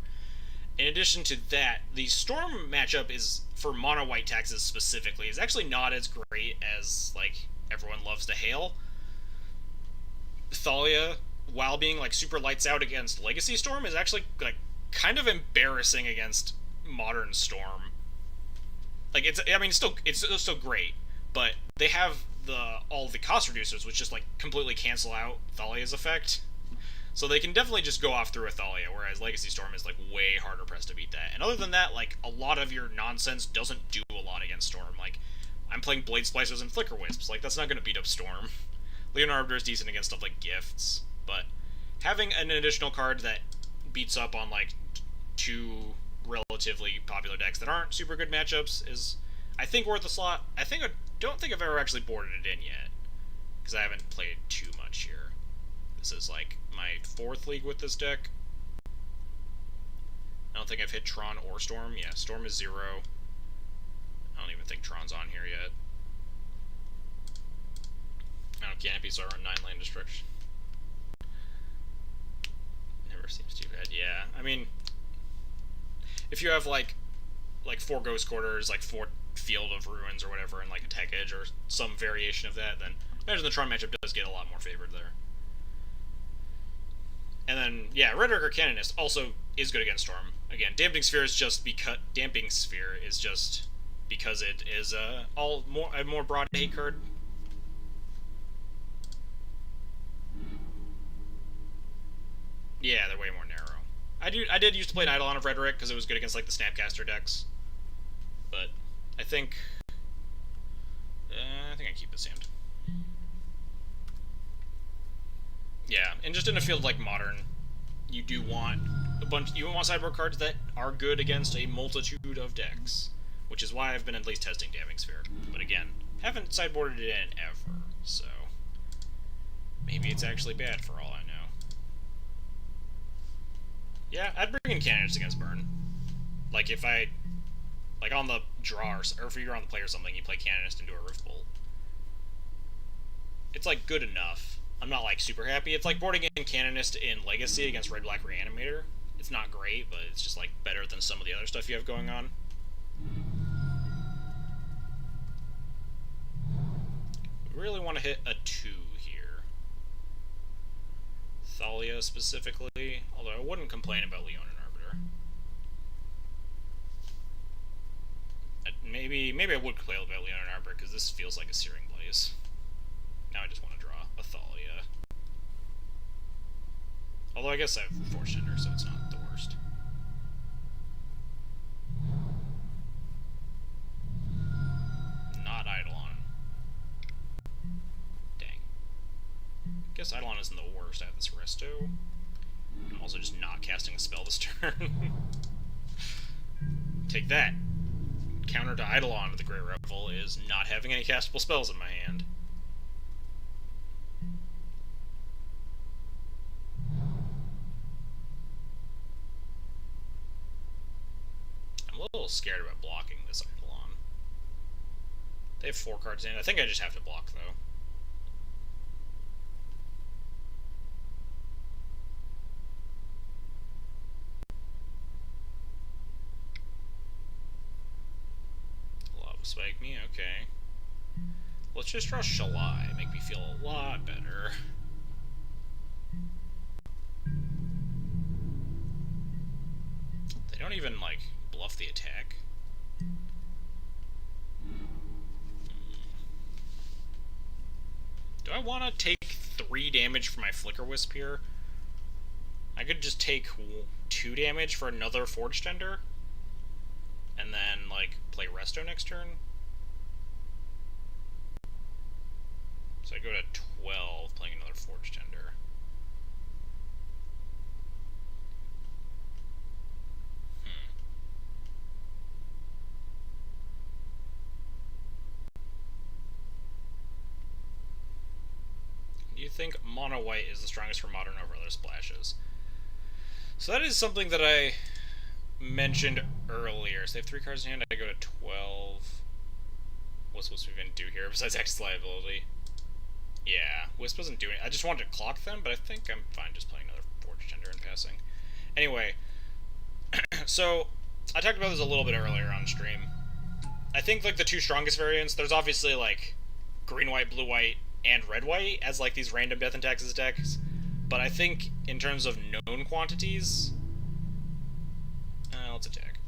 In addition to that, the Storm matchup is, for mono white taxes specifically, is actually not as great as, like, everyone loves to hail. Thalia, while being, like, super lights out against Legacy Storm, is actually, like, kind of embarrassing against Modern Storm. Like, it's still great, but they have all the cost reducers, which just, like, completely cancel out Thalia's effect. So they can definitely just go off through a Thalia, whereas Legacy Storm is, like, way harder pressed to beat that. And other than that, like, a lot of your nonsense doesn't do a lot against Storm. Like, I'm playing Blade Splicers and Flicker Wisps. Like, that's not going to beat up Storm. Leon Arbiter is decent against stuff like Gifts, but having an additional card that beats up on, like, two relatively popular decks that aren't super good matchups is, I think, worth a slot. I don't think I've ever actually boarded it in yet, because I haven't played too much here. This is, like, my 4th league with this deck. I don't think I've hit Tron or Storm. Yeah, Storm is 0. I don't even think Tron's on here yet. I don't Canopy, so I run 9 Land Destruction. Never seems too bad. Yeah, I mean, if you have, like 4 Ghost Quarters, like 4 Field of Ruins or whatever, and, like, a Tech Edge or some variation of that, then imagine the Tron matchup does get a lot more favored there. And then, yeah, Rhetoric or Canonist also is good against Storm. Again, Dampening Sphere is just because it is a more broad hate card. Yeah, they're way more narrow. I did used to play an Eidolon of Rhetoric because it was good against, like, the Snapcaster decks, but I think I keep this hand. Yeah, and just in a field like Modern, you do want you want sideboard cards that are good against a multitude of decks, which is why I've been at least testing Damning Sphere. But again, haven't sideboarded it in ever, so maybe it's actually bad for all I know. Yeah, I'd bring in Candidates against Burn. Like, if I, like, on the draw, or if you're on the play or something, you play Canonist into a Rift Bolt. It's, like, good enough. I'm not, like, super happy. It's like boarding in Canonist in Legacy against Red-Black Reanimator. It's not great, but it's just, like, better than some of the other stuff you have going on. We really want to hit a 2 here. Thalia, specifically. Although I wouldn't complain about Leonin Arbiter. Maybe I would complain about Leonin Arbiter, because this feels like a Searing Blaze. Now I just want to draw a Thalia. Although I guess I have Force Gender, so it's not the worst. Not Eidolon. Dang. I guess Eidolon isn't the worst. I have this Resto. I'm also just not casting a spell this turn. Take that. Counter to Eidolon of the Great Revel is not having any castable spells in my hand. I'm a little scared about blocking this Eidolon. They have 4 cards in. I think I just have to block, though. Spike me, okay. Let's just draw Shalai, make me feel a lot better. They don't even, like, bluff the attack. Do I want to take 3 damage for my Flicker Wisp here? I could just take 2 damage for another Forge Tender, and then, like, play Resto next turn. So I go to 12, playing another Forge Tender. Do you think mono white is the strongest for modern over other splashes? So that is something that I mentioned earlier. So they have 3 cards in hand, I go to 12. What's Wisp even do here besides X liability? Yeah, Wisp doesn't do anything. I just wanted to clock them, but I think I'm fine just playing another Forge Tender and passing. Anyway, so I talked about this a little bit earlier on stream. I think like the 2 strongest variants, there's obviously like green white, blue white, and red white as like these random Death and Taxes decks. But I think in terms of known quantities, let's attack.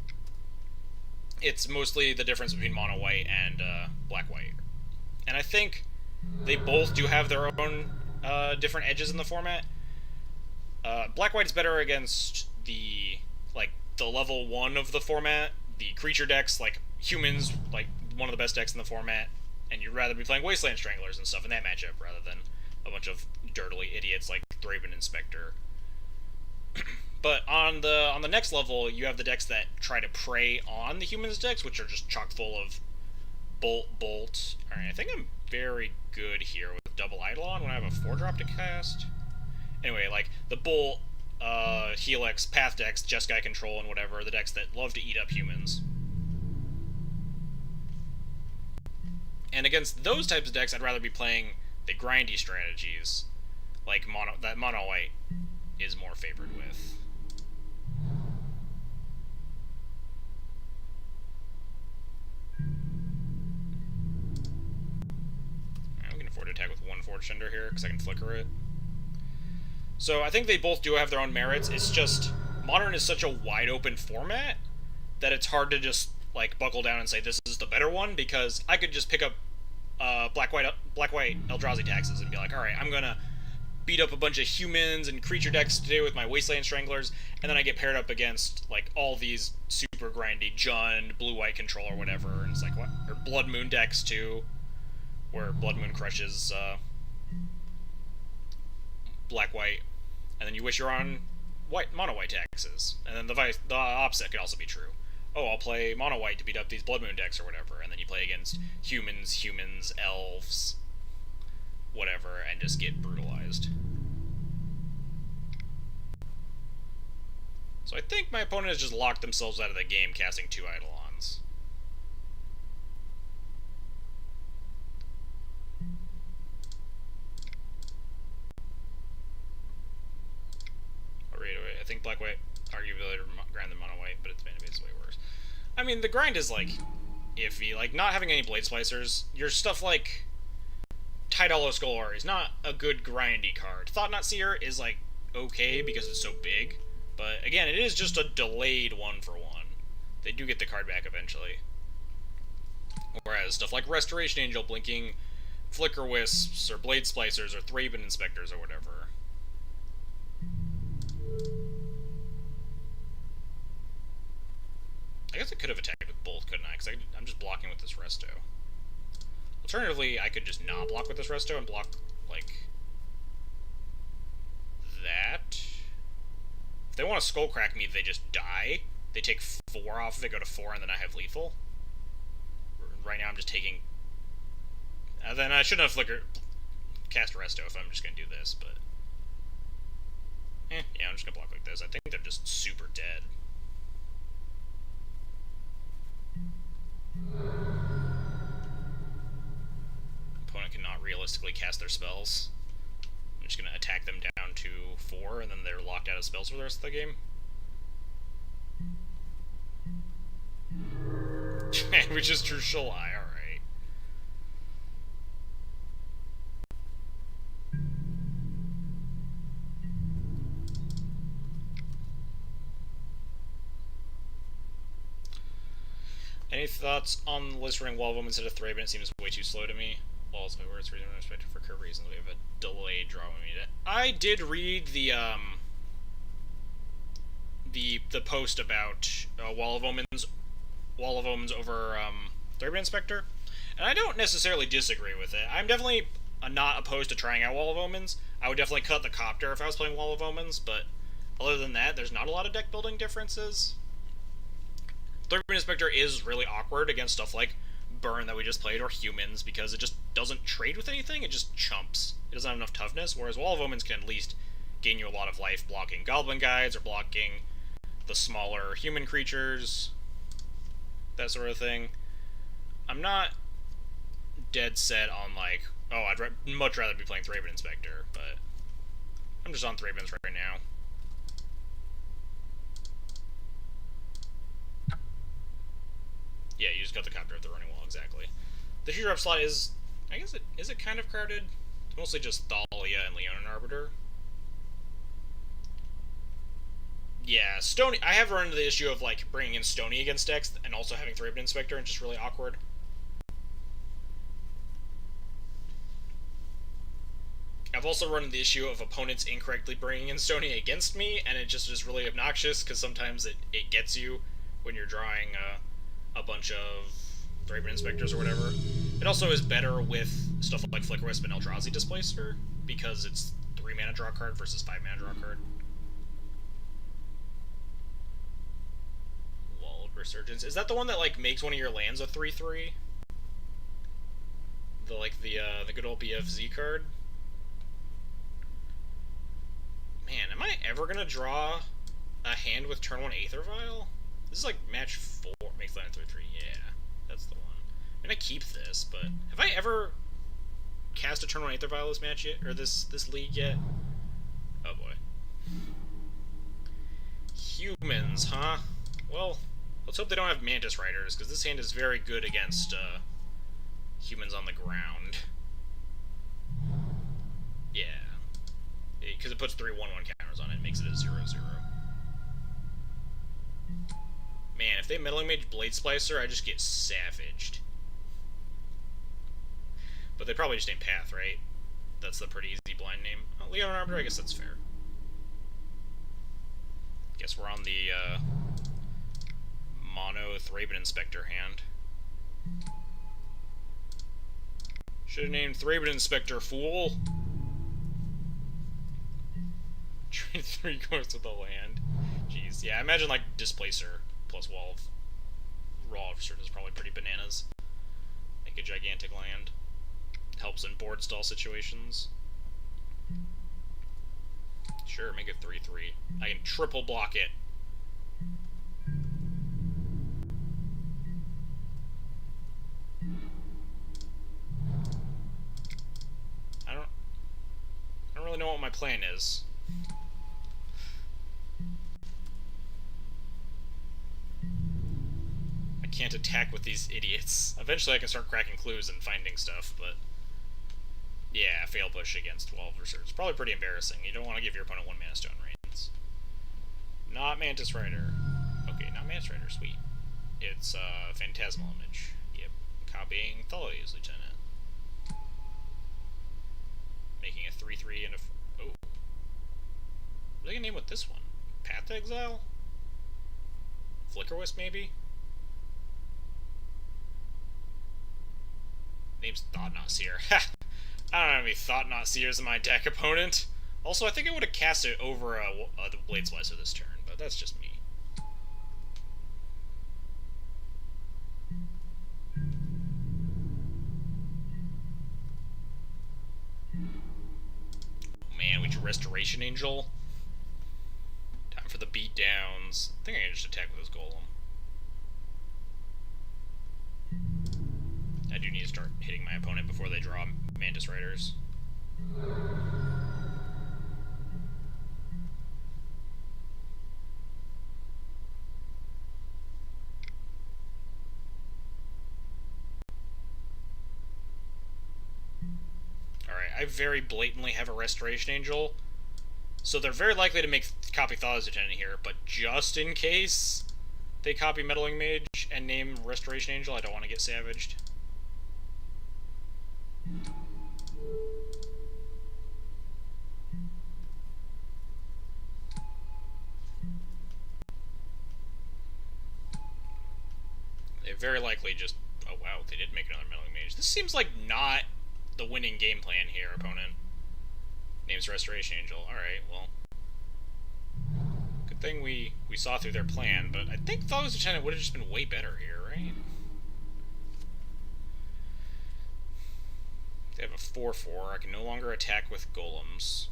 It's mostly the difference between mono white and black white. And I think they both do have their own different edges in the format. Black white is better against the level 1 of the format, the creature decks, like humans, like one of the best decks in the format, and you'd rather be playing Wasteland Stranglers and stuff in that matchup rather than a bunch of dirtily idiots like Thraben Inspector. But on the next level, you have the decks that try to prey on the humans decks, which are just chock full of bolt. Alright, I think I'm very good here with double Eidolon when I have a 4-drop to cast. Anyway, like the bolt, Helix, Path decks, Jeskai Control, and whatever, the decks that love to eat up humans. And against those types of decks, I'd rather be playing the grindy strategies, like mono white is more favored with. We can afford to attack with 1 Forge Tender here, because I can flicker it. So I think they both do have their own merits. It's just, Modern is such a wide open format that it's hard to just like buckle down and say this is the better one, because I could just pick up black white Eldrazi Taxes and be like, alright, I'm gonna beat up a bunch of humans and creature decks today with my Wasteland Stranglers, and then I get paired up against like all these super grindy Jund, blue-white control or whatever, and it's like, what? Or Blood Moon decks too, where Blood Moon crushes black-white, and then you wish you're on mono-white Taxes, and then the opposite could also be true. Oh, I'll play mono-white to beat up these Blood Moon decks or whatever, and then you play against humans, elves, whatever, and just get brutalized. So I think my opponent has just locked themselves out of the game casting 2 Eidolons. I think black-white arguably grind than mono-white, but it's way worse. I mean, the grind is, like, iffy. Like, not having any Blade Splicers, your stuff like Tidal Scholar is not a good grindy card. Thought-Knot Seer is, like, okay because it's so big, but, again, it is just a delayed 1-for-1. They do get the card back eventually. Whereas stuff like Restoration Angel, blinking Flicker Wisps, or Blade Splicers, or Thraben Inspectors, or whatever. I guess I could have attacked with both, couldn't I? Because I'm just blocking with this Resto. Alternatively, I could just not block with this Resto and block, like, that. If they want to Skullcrack me, they just die. They take 4 off of it, go to 4, and then I have lethal. Right now I'm just taking... then I shouldn't have cast Resto if I'm just going to do this, but... yeah, I'm just going to block like this. I think they're just super dead. Opponent cannot realistically cast their spells. I'm just going to attack them down to 4, and then they're locked out of spells for the rest of the game. Which is true, Shalai, alright. Any thoughts on the list running Wall of Them instead of Thraben? It seems way too slow to me. Walls, my words, reason respected for curve reasons. We have a delayed draw when we need it. I did read the the post about Wall of Omens over Thurban Inspector, and I don't necessarily disagree with it. I'm definitely not opposed to trying out Wall of Omens. I would definitely cut the Copter if I was playing Wall of Omens, but other than that, there's not a lot of deck building differences. Thurban Inspector is really awkward against stuff like Burn that we just played or Humans because it just doesn't trade with anything, it just chumps. It doesn't have enough toughness, whereas Wall of Omens can at least gain you a lot of life blocking Goblin Guides or blocking the smaller human creatures, that sort of thing. I'm not dead set on like, oh, I'd much rather be playing Thraben Inspector, but I'm just on Thrabens right now. Yeah, you just got the Copter at the running wall, exactly. The Future Up slot is, I guess is it kind of crowded? It's mostly just Thalia and Leonin Arbiter. Yeah, Stony. I have run into the issue of like bringing in Stony against decks and also having Thraben Inspector, and just really awkward. I've also run into the issue of opponents incorrectly bringing in Stony against me, and it just is really obnoxious because sometimes it gets you when you're drawing a bunch of Thraben Inspectors or whatever. It also is better with stuff like Flicker Wisp and Eldrazi Displacer because it's 3 mana draw card versus 5 mana draw card. Walled Resurgence. Is that the one that like makes one of your lands a 3/3? The good old BFZ card? Man, am I ever gonna draw a hand with turn 1 Aether Vial? This is like match 4. Makes land 3/3. Yeah, that's the one. I'm gonna keep this, but have I ever cast a turn 1 Aether Vial this match yet? Or this league yet? Oh boy. Humans, huh? Well, let's hope they don't have Mantis Riders, because this hand is very good against humans on the ground. Yeah. Because it puts 3/1/1 counters on it, makes it a 0/0. Man, if they Meddling Mage Blade Splicer, I just get savaged. But they probably just named Path, right? That's the pretty easy blind name. Oh, Leonin Arbiter, I guess that's fair. Guess we're on the mono Thraben Inspector hand. Should have named Thraben Inspector, fool. Trade 3 cards with a land. Jeez, yeah, I imagine like Displacer plus Wall of Raw is probably pretty bananas. Make a gigantic land. Helps in board stall situations. Sure, make it 3/3. I can triple block it. I don't really know what my plan is. I can't attack with these idiots. Eventually I can start cracking clues and finding stuff, but yeah, fail push against Wall of Research. It's probably pretty embarrassing. You don't want to give your opponent 1 mana Stone Rains. Not Mantis Rider. Okay, not Mantis Rider, sweet. It's Phantasmal Image. Yep. Copying Thalia's Lieutenant. Making a 3/3 and a... Oh. What are they gonna name with this one? Path to Exile? Flicker Wisp, maybe? Name's Thought-Knot Seer. Ha! I don't have any Thought-Knot Seers in my deck, opponent. Also, I think I would have cast it over the Blade Splicer this turn, but that's just me. Oh man, we drew Restoration Angel. Time for the beatdowns. I think I can just attack with this Golem. I do need to start hitting my opponent before they draw Mantis Riders. Alright, I very blatantly have a Restoration Angel, so they're very likely to copy Thalia's Lieutenant here, but just in case they copy Meddling Mage and name Restoration Angel, I don't want to get savaged. They very likely just... Oh, wow, they did make another Meddling Mage. This seems like not the winning game plan here, opponent. Name's Restoration Angel. Alright, well... Good thing we saw through their plan, but I think Thalia's Lieutenant would have just been way better here, right? They have a 4-4. I can no longer attack with golems.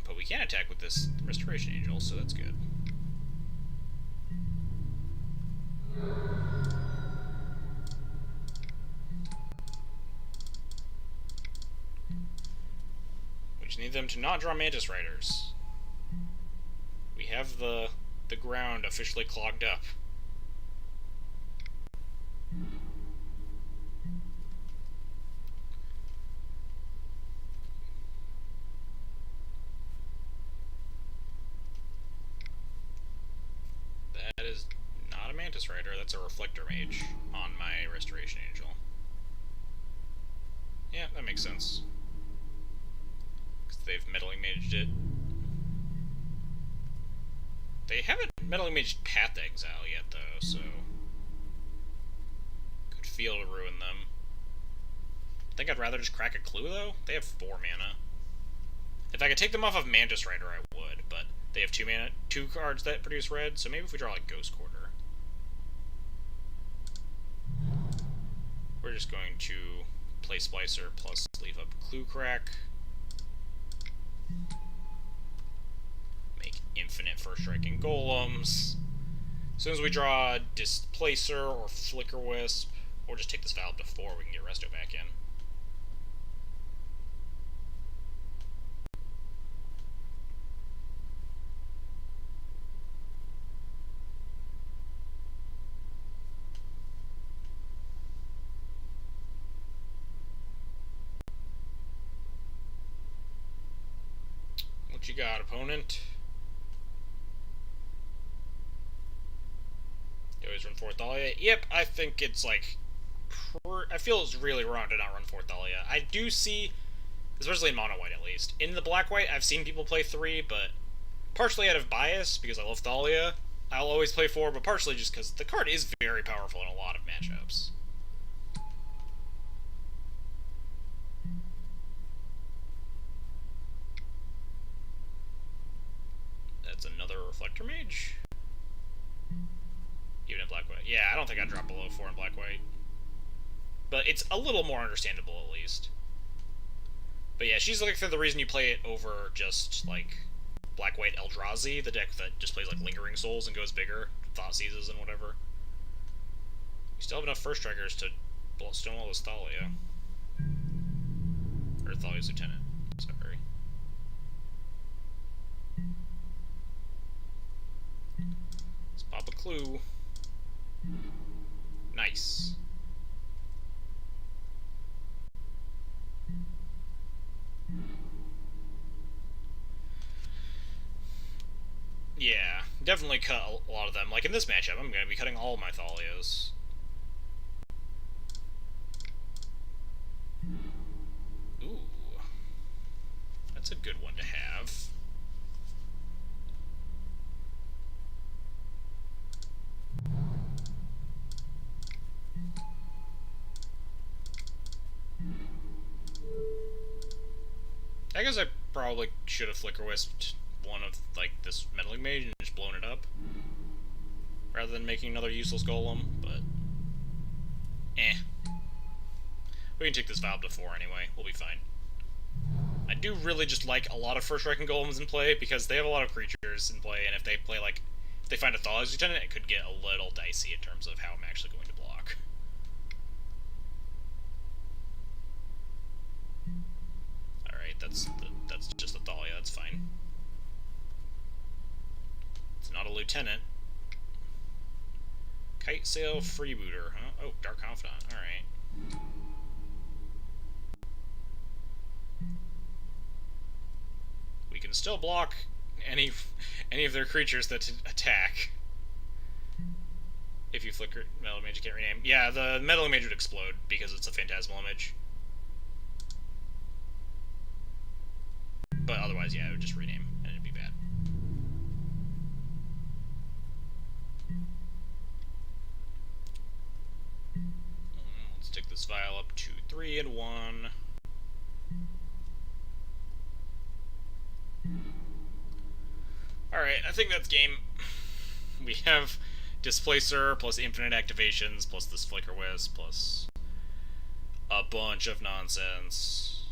But we can attack with this Restoration Angel, so that's good. We just need them to not draw Mantis Riders. We have the ground officially clogged up. That is not a Mantis Rider, that's a Reflector Mage on my Restoration Angel. Yeah, that makes sense. Because they've Meddling Maged it. They haven't Meddling Maged Path Exile yet, though, so... Could feel to ruin them. I think I'd rather just crack a Clue, though. They have 4 mana. If I could take them off of Mantis Rider, I would, but they have 2 mana, 2 cards that produce red, so maybe if we draw, like, Ghost Quarter. We're just going to play Splicer plus leave up Clue Crack. Make infinite First Striking Golems. As soon as we draw Displacer or Flicker Wisp, or just take this Valve to 4, we can get Resto back in. What you got, opponent? You always run 4 Thalia? Yep, I think it's like... I feel it's really wrong to not run 4 Thalia. I do see, especially in mono-white at least. In the black-white, I've seen people play 3, but partially out of bias, because I love Thalia, I'll always play 4, but partially just because the card is very powerful in a lot of matchups. That's another Reflector Mage. Even in black-white. Yeah, I don't think I'd drop below 4 in black-white. But it's a little more understandable, at least. But yeah, she's like the reason you play it over just, like, black-white Eldrazi, the deck that just plays, like, Lingering Souls and goes bigger, Thought Seizes and whatever. You still have enough First Strikers to stonewall this Thalia. Or Thalia's Lieutenant. Sorry. Let's pop a Clue. Nice. Yeah, definitely cut a lot of them. Like in this matchup, I'm going to be cutting all of my Thalias. Ooh. That's a good one to have. I guess I probably should have Flicker Wisped one of, like, this Meddling Mage and just blown it up. Rather than making another useless golem, but... We can take this Valve to 4 anyway, we'll be fine. I do really just like a lot of First Striking Golems in play, because they have a lot of creatures in play, and if they play, like... If they find a Thalia's Lieutenant, it could get a little dicey in terms of how I'm actually going to block. Alright, that's just a Thalia, that's fine. It's not a Lieutenant. Kite Sail Freebooter, huh? Oh, Dark Confidant, alright. We can still block any of their creatures that attack. If you flicker Metal Mage, you can't rename. Yeah, the Metal Mage would explode because it's a Phantasmal Image. But otherwise, yeah, it would just rename, and it'd be bad. Let's take this vial up to 3 and 1. Alright, I think that's game. We have Displacer plus infinite activations plus this Flicker Wisp plus a bunch of nonsense.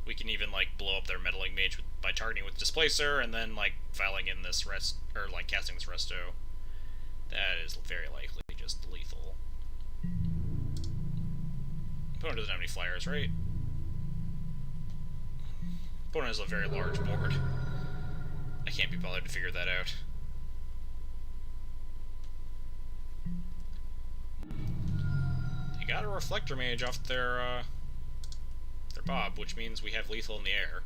We can even like blow up their Meddling Mage by targeting with Displacer and then like filing in this casting this Resto. That is very likely just lethal. Opponent doesn't have any flyers, right? Opponent has a very large board. I can't be bothered to figure that out. They got a Reflector Mage off their Bob, which means we have lethal in the air.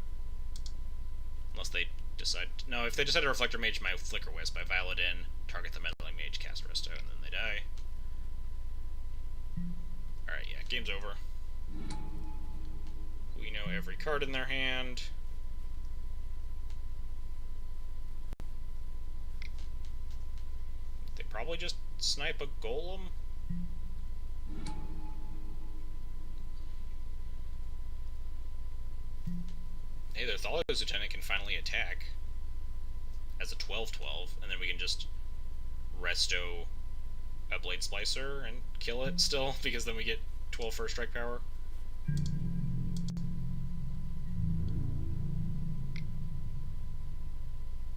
Unless they decide... No, if they decide to Reflector Mage my Flicker Wisp, I vial it in, target the Meddling Mage, cast Resto, and then they die. Alright, yeah, game's over. We know every card in their hand. They probably just snipe a Golem. Hey, their Thalia's Lieutenant can finally attack as a 12/12, and then we can just Resto a Blade Splicer and kill it still, because then we get 12 first strike power.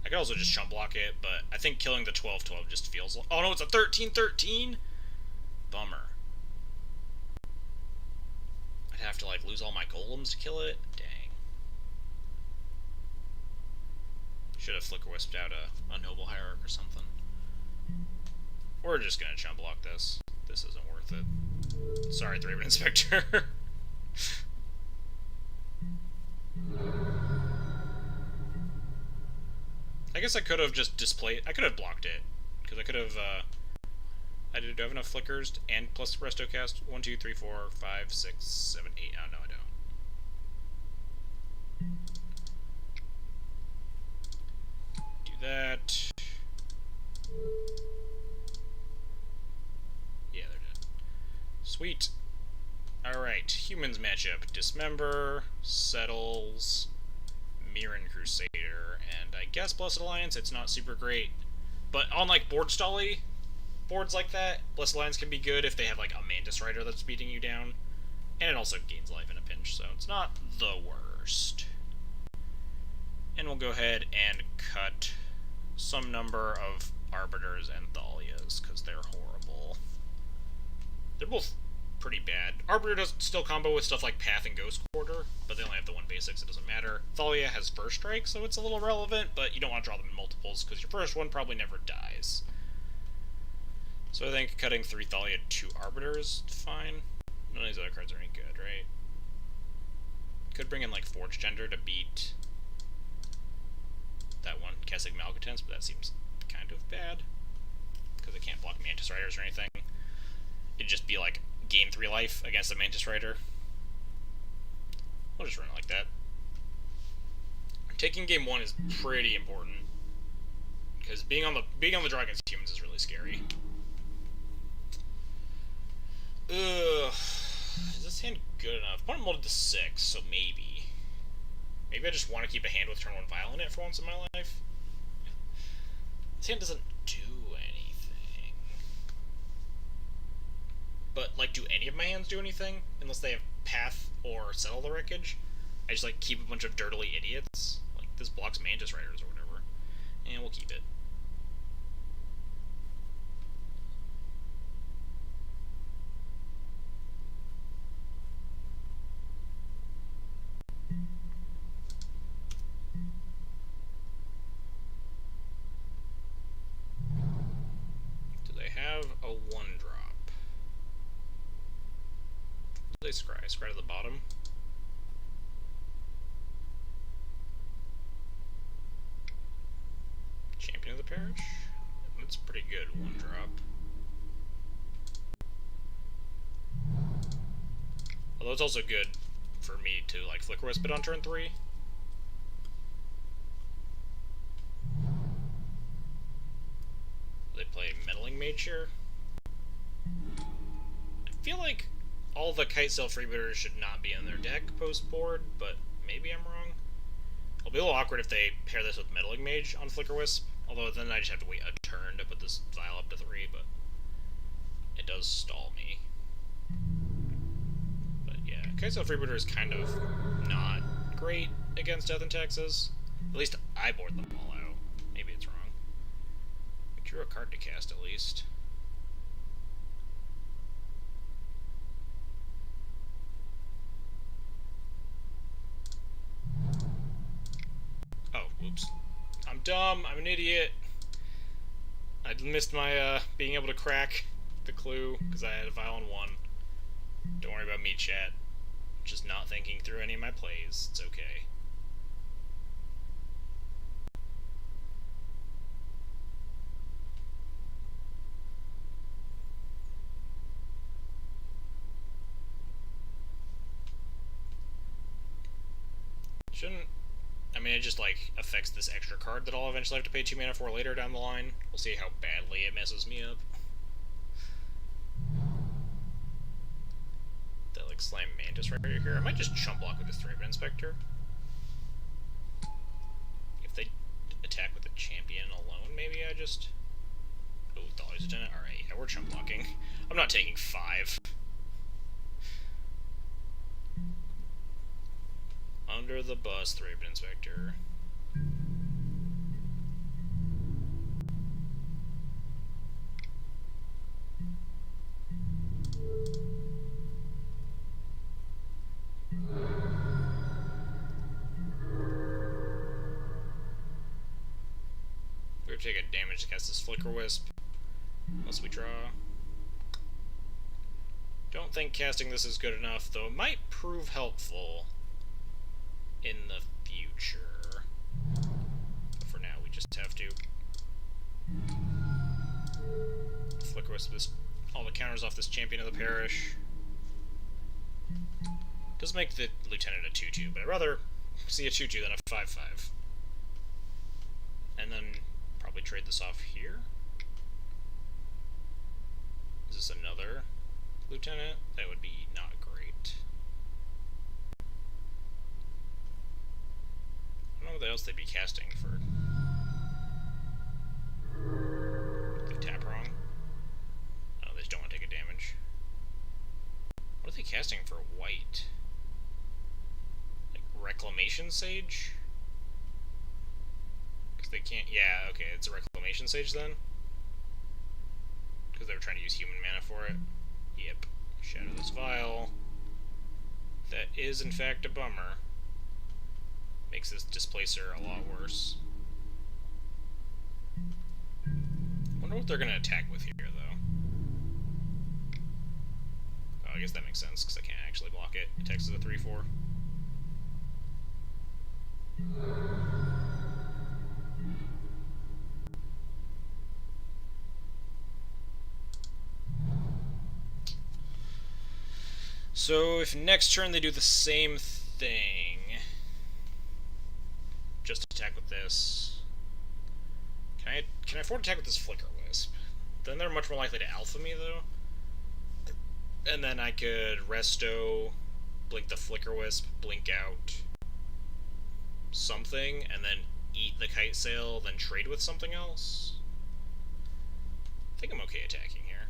I could also just chump block it, but I think killing the 12/12 just feels... Oh no, it's a 13/13? Bummer. I'd have to like lose all my golems to kill it? Dang. Should have Flicker Wisped out a Noble Hierarch or something. We're just gonna chump block this. This isn't worth it. Sorry, Thraben Inspector. I guess I could have just displayed... I could have blocked it. Because I could have... do I have enough flickers and plus Resto cast? 1, 2, 3, 4, 5, 6, 7, 8. Oh, no, I don't. Do that. Yeah, they're dead. Sweet. Alright, humans matchup. Dismember, Settles, Mirran Crusader, and I guess Blessed Alliance. It's not super great. But on, like, board stally boards like that, Blessed Alliance can be good if they have, like, a Mantis Rider that's beating you down. And it also gains life in a pinch, so it's not the worst. And we'll go ahead and cut some number of Arbiters and Thalias, because they're horrible. They're both pretty bad. Arbiter does still combo with stuff like Path and Ghost Quarter, but they only have the 1 basic, so it doesn't matter. Thalia has First Strike, so it's a little relevant, but you don't want to draw them in multiples, because your first one probably never dies. So I think cutting 3 Thalia, 2 Arbiter is fine. None of these other cards are any good, right? Could bring in, like, Forge Gender to beat that one, Kessig Malcontents, but that seems kind of bad, because it can't block Mantis Riders or anything. It'd just be, like, gain 3 life against a Mantis Rider. We'll just run it like that. Taking game 1 is pretty important, because being on the draw against humans is really scary. Ugh. Is this hand good enough? Opponent molded to 6, so maybe. Maybe I just want to keep a hand with turn 1 Vial in it for once in my life. This hand doesn't do anything. But, like, do any of my hands do anything? Unless they have Path or Settle the Wreckage? I just, like, keep a bunch of dirtily idiots? Like, this blocks Mantis Riders or whatever. And we'll keep it. A 1-drop. What do they scry? Scry to the bottom? Champion of the Parish? That's pretty good 1-drop. Although it's also good for me to, like, Flicker Wisp it on turn 3. They play Meddling Mage here. I feel like all the Kitesail freebooters should not be in their deck post-board, but maybe I'm wrong. It'll be a little awkward if they pair this with Meddling Mage on Flicker Wisp, although then I just have to wait a turn to put this Vial up to 3, but it does stall me. But yeah, Kitesail freebooter is kind of not great against Death and Taxes. At least I board them all out. Maybe it's wrong. I drew a card to cast at least. Oh, whoops. I'm dumb. I'm an idiot. I missed my being able to crack the clue because I had a Vial on 1. Don't worry about me, chat. Just not thinking through any of my plays. It's okay. Shouldn't... I mean, it just, like, affects this extra card that I'll eventually have to pay 2 mana for later down the line. We'll see how badly it messes me up. That, like, Slam Mantis right here. I might just chump block with this Thraben Inspector. If they attack with a champion alone, maybe I just... Oh, Thalia's Lieutenant? Alright, yeah, we're chump blocking. I'm not taking 5. Under the bus, Thraben Inspector. We're gonna take a damage to cast this Flicker Wisp. Unless we draw. Don't think casting this is good enough, though it might prove helpful in the future. But for now, we just have to Flicker Wisp this, all the counters off this Champion of the Parish. Does make the Lieutenant a 2/2, but I'd rather see a 2/2 than a 5/5. And then probably trade this off here. Is this another Lieutenant? That would be not great. I don't know what else they'd be casting for. They tap wrong. Oh, they just don't want to take a damage. What are they casting for white? Like Reclamation Sage? Because they can't. Yeah, okay, it's a Reclamation Sage then? Because they were trying to use human mana for it. Yep. Shadowless Vial. That is, in fact, a bummer. Makes this Displacer a lot worse. Wonder what they're going to attack with here, though. Oh, I guess that makes sense, because I can't actually block it. It attacks as a 3/4. So, if next turn they do the same thing, just attack with this, can I afford to attack with this Flicker Wisp? Then they're much more likely to alpha me, though. And then I could Resto, blink the Flicker Wisp, blink out something, and then eat the Kitesail, then trade with something else. I think I'm okay attacking here.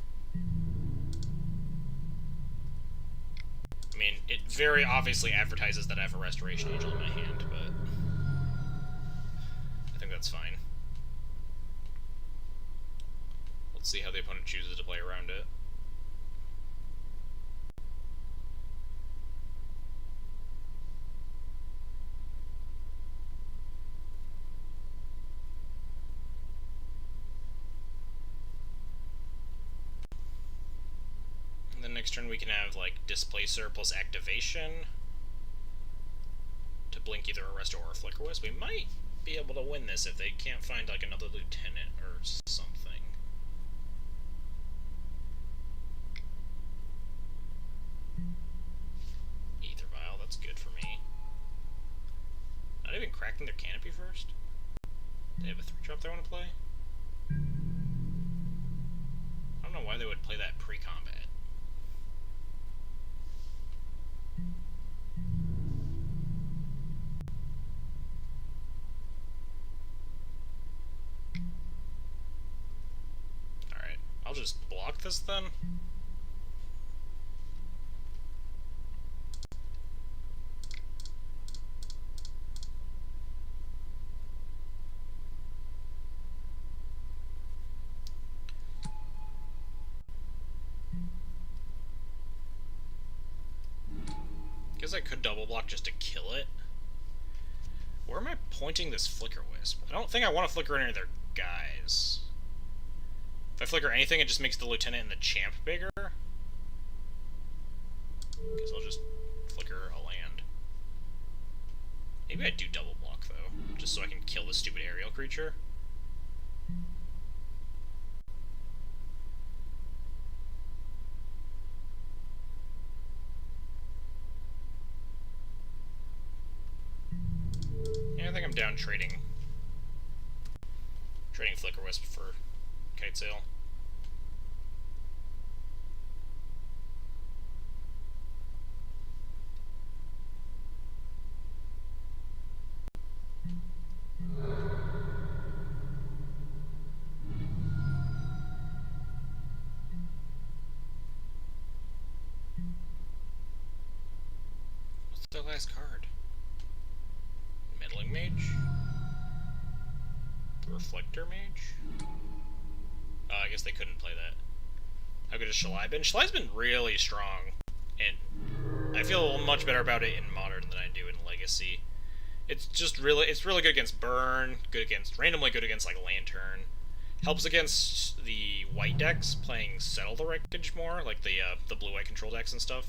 I mean, it very obviously advertises that I have a Restoration Angel in my hand, but I think that's fine. Let's see how the opponent chooses to play around it. Next turn we can have, like, Displacer plus Activation to blink either a Resto or a Flicker Wisp. We might be able to win this if they can't find, like, another Lieutenant or something. Aether Vial, that's good for me. Not even cracking their Canopy first? They have a 3-drop they want to play? I don't know why they would play that pre-combat. just block this then. Guess I could double block just to kill it. Where am I pointing this Flicker Wisp? I don't think I want to flicker any of their guys. If I flicker anything, it just makes the Lieutenant and the Champ bigger. Guess I'll just flicker a land. Maybe I do double block, though, just so I can kill this stupid aerial creature. Yeah, I think I'm down trading Flicker Wisp for Kitesail. What's their last card? Meddling Mage? Reflector Mage? I guess they couldn't play that. How good has Shalai been? Shalai's been really strong, and I feel much better about it in Modern than I do in Legacy. It's really good against Burn, randomly good against, like, Lantern. Helps against the white decks playing Settle the Wreckage more, like the blue-white control decks and stuff.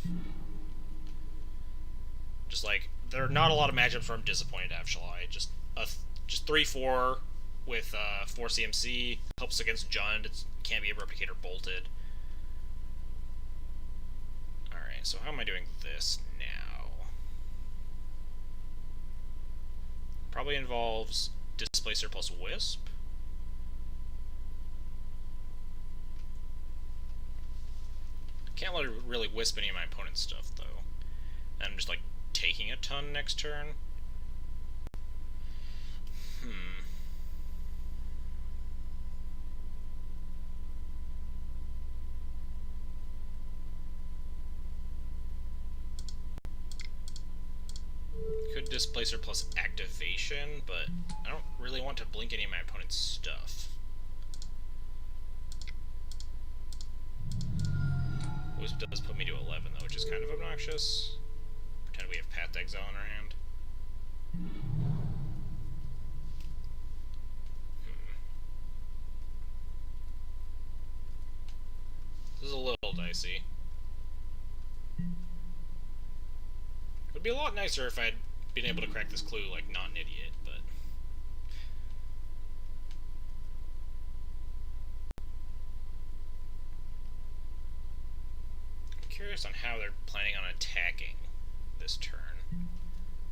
Just, like, there are not a lot of matchups where I'm disappointed to have Shalai. Just 3-4 with 4 CMC, helps against Jund, it can't be a Replicator bolted. Alright, so how am I doing this now? Probably involves Displacer plus Wisp. Can't let it really wisp any of my opponent's stuff, though. And I'm just, like, taking a ton next turn. Could Displacer plus Activation, but I don't really want to blink any of my opponent's stuff. Wisp does put me to 11, though, which is kind of obnoxious. Pretend we have Path to Exile in our hand. This is a little dicey. It would be a lot nicer if I'd been able to crack this clue like not an idiot, but... I'm curious on how they're planning on attacking this turn.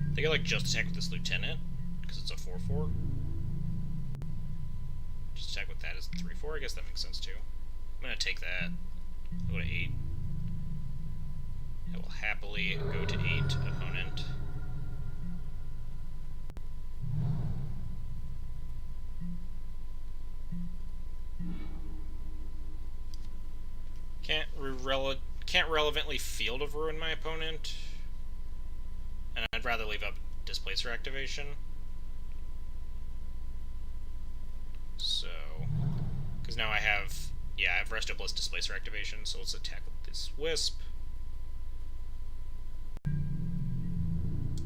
They could, like, just attack with this Lieutenant, because it's a 4-4. Just attack with that as a 3-4, I guess that makes sense too. I'm gonna take that. I'll go to 8. I will happily go to 8, opponent. Can't relevantly Field of Ruin my opponent, and I'd rather leave up Displacer activation. So, because now I have Resto plus Displacer activation, so let's attack with this Wisp.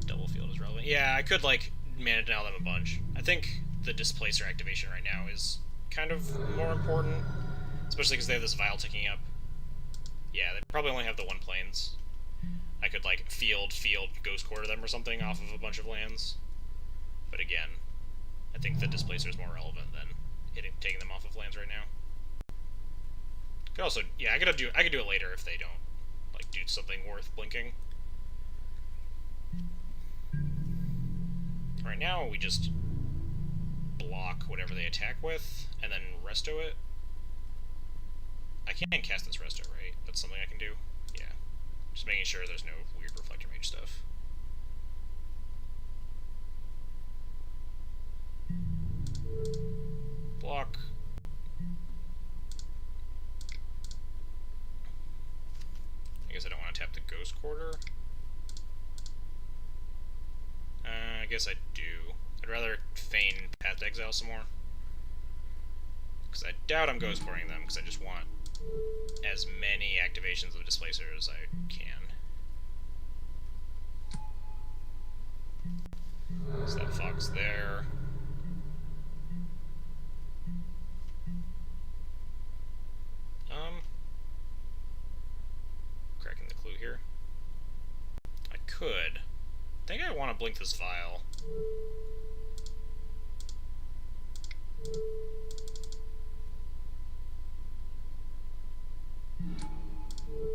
Double Field is relevant. Yeah, I could, like, mana denial them a bunch. I think the Displacer activation right now is kind of more important, especially because they have this Vial ticking up. Yeah, they probably only have the 1 planes. I could, like, field, Ghost Quarter them or something off of a bunch of lands. But again, I think the Displacer is more relevant than taking them off of lands right now. Could also, yeah, I could do it later if they don't, like, do something worth blinking. Right now, we just block whatever they attack with, and then resto it. I can't cast this resto, right? That's something I can do? Yeah. Just making sure there's no weird Reflector Mage stuff. Block. tap the Ghost Quarter? I guess I do. I'd rather feign Path to Exile some more. Because I doubt I'm Ghost Quartering them, because I just want as many activations of Displacer as I can. So that Fog's there. Cracking the clue here. I could. I think I want to blink this Vial.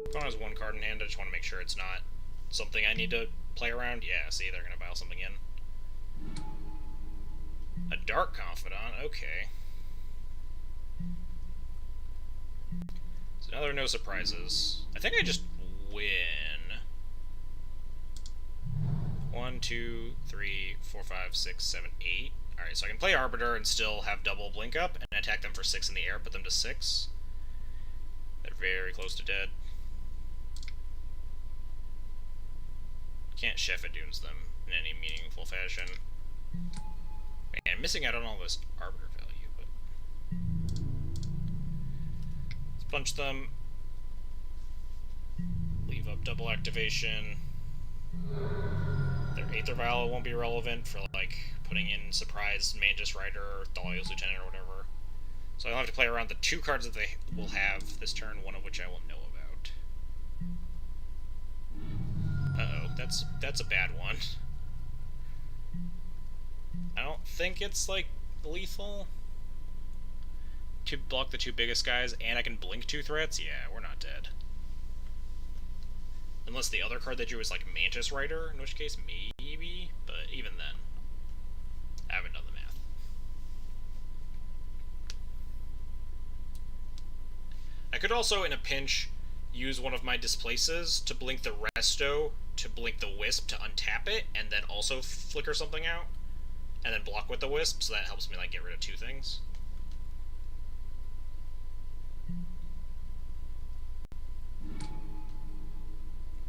Opponent has one card in hand, I just want to make sure it's not something I need to play around. Yeah, see, they're going to Vial something in. A Dark Confidant, okay. So now there are no surprises. I think I just win. 1, 2, 3, 4, 5, 6, 7, 8. Alright, so I can play Arbiter and still have double blink up and attack them for 6 in the air, put them to 6. They're very close to dead. Can't Shepherdunes them in any meaningful fashion. Man, I'm missing out on all this Arbiter value, but... Let's punch them. Leave up double activation. Their Aether Vial won't be relevant for, like, putting in Surprise Mantis Rider or Thalia's Lieutenant or whatever. So I'll have to play around the 2 cards that they will have this turn, one of which I will know about. Uh-oh, that's a bad one. I don't think it's, like, lethal. To block the 2 biggest guys, and I can blink 2 threats? Yeah, we're not dead. Unless the other card they drew is, like, Mantis Rider, in which case, maybe? But even then, I haven't done the math. I could also, in a pinch, use one of my Displaces to blink the Resto, to blink the Wisp to untap it, and then also flicker something out, and then block with the Wisp, so that helps me, like, get rid of 2 things.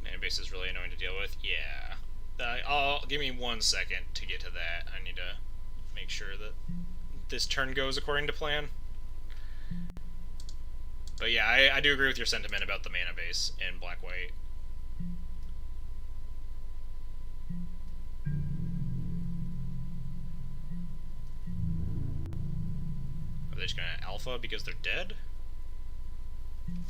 Mana base is really annoying to deal with. Yeah. Give me 1 second to get to that. I need to make sure that this turn goes according to plan. But yeah, I do agree with your sentiment about the mana base in Black-White. Are they just gonna alpha because they're dead?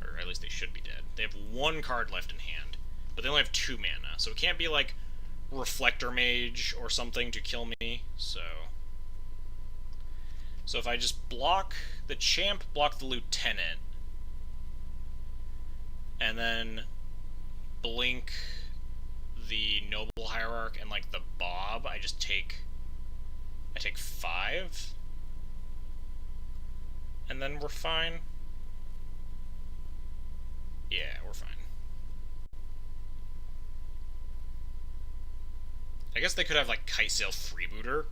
Or at least they should be dead. They have 1 card left in hand, but they only have 2 mana, so it can't be like Reflector Mage or something to kill me, so if I just block the Champ, block the Lieutenant, and then blink the Noble Hierarch and, like, the Bob, I take 5, and then we're fine. Yeah, we're fine. I guess they could have, like, Kitesail Freebooter.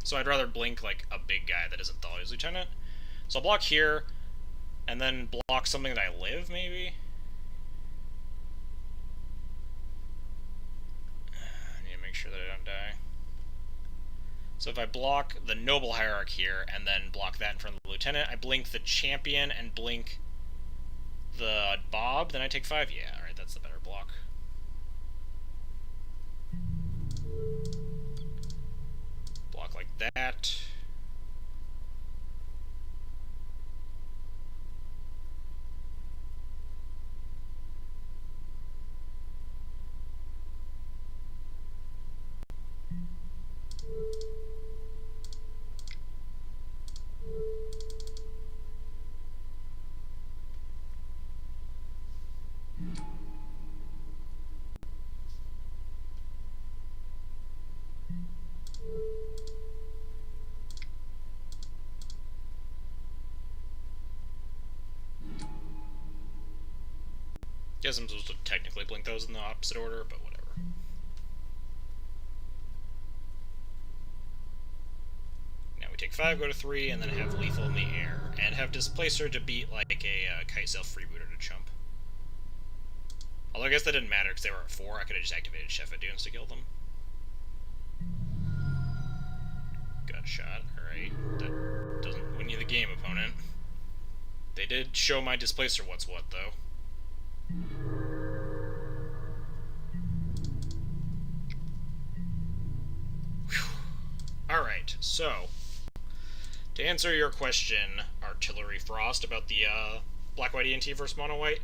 So I'd rather blink, like, a big guy that isn't Thalia's Lieutenant. So I'll block here, and then block something that I live, maybe? I need to make sure that I don't die. So if I block the Noble Hierarch here, and then block that in front of the Lieutenant, I blink the Champion and blink the Bob, then I take 5? Yeah, alright, that's the better block. Block like that. Guess I'm supposed to technically blink those in the opposite order, but whatever. Now we take 5, go to 3, and then have lethal in the air, and have Displacer to beat like a Kite Sail Freebooter to chump. Although I guess that didn't matter because they were at 4, I could have just activated Chef at Dunes to kill them. Got a shot, alright. That doesn't win you the game, opponent. They did show my Displacer what's what, though. Alright, so, to answer your question, Artillery Frost, about the Black-White ENT versus Mono-White,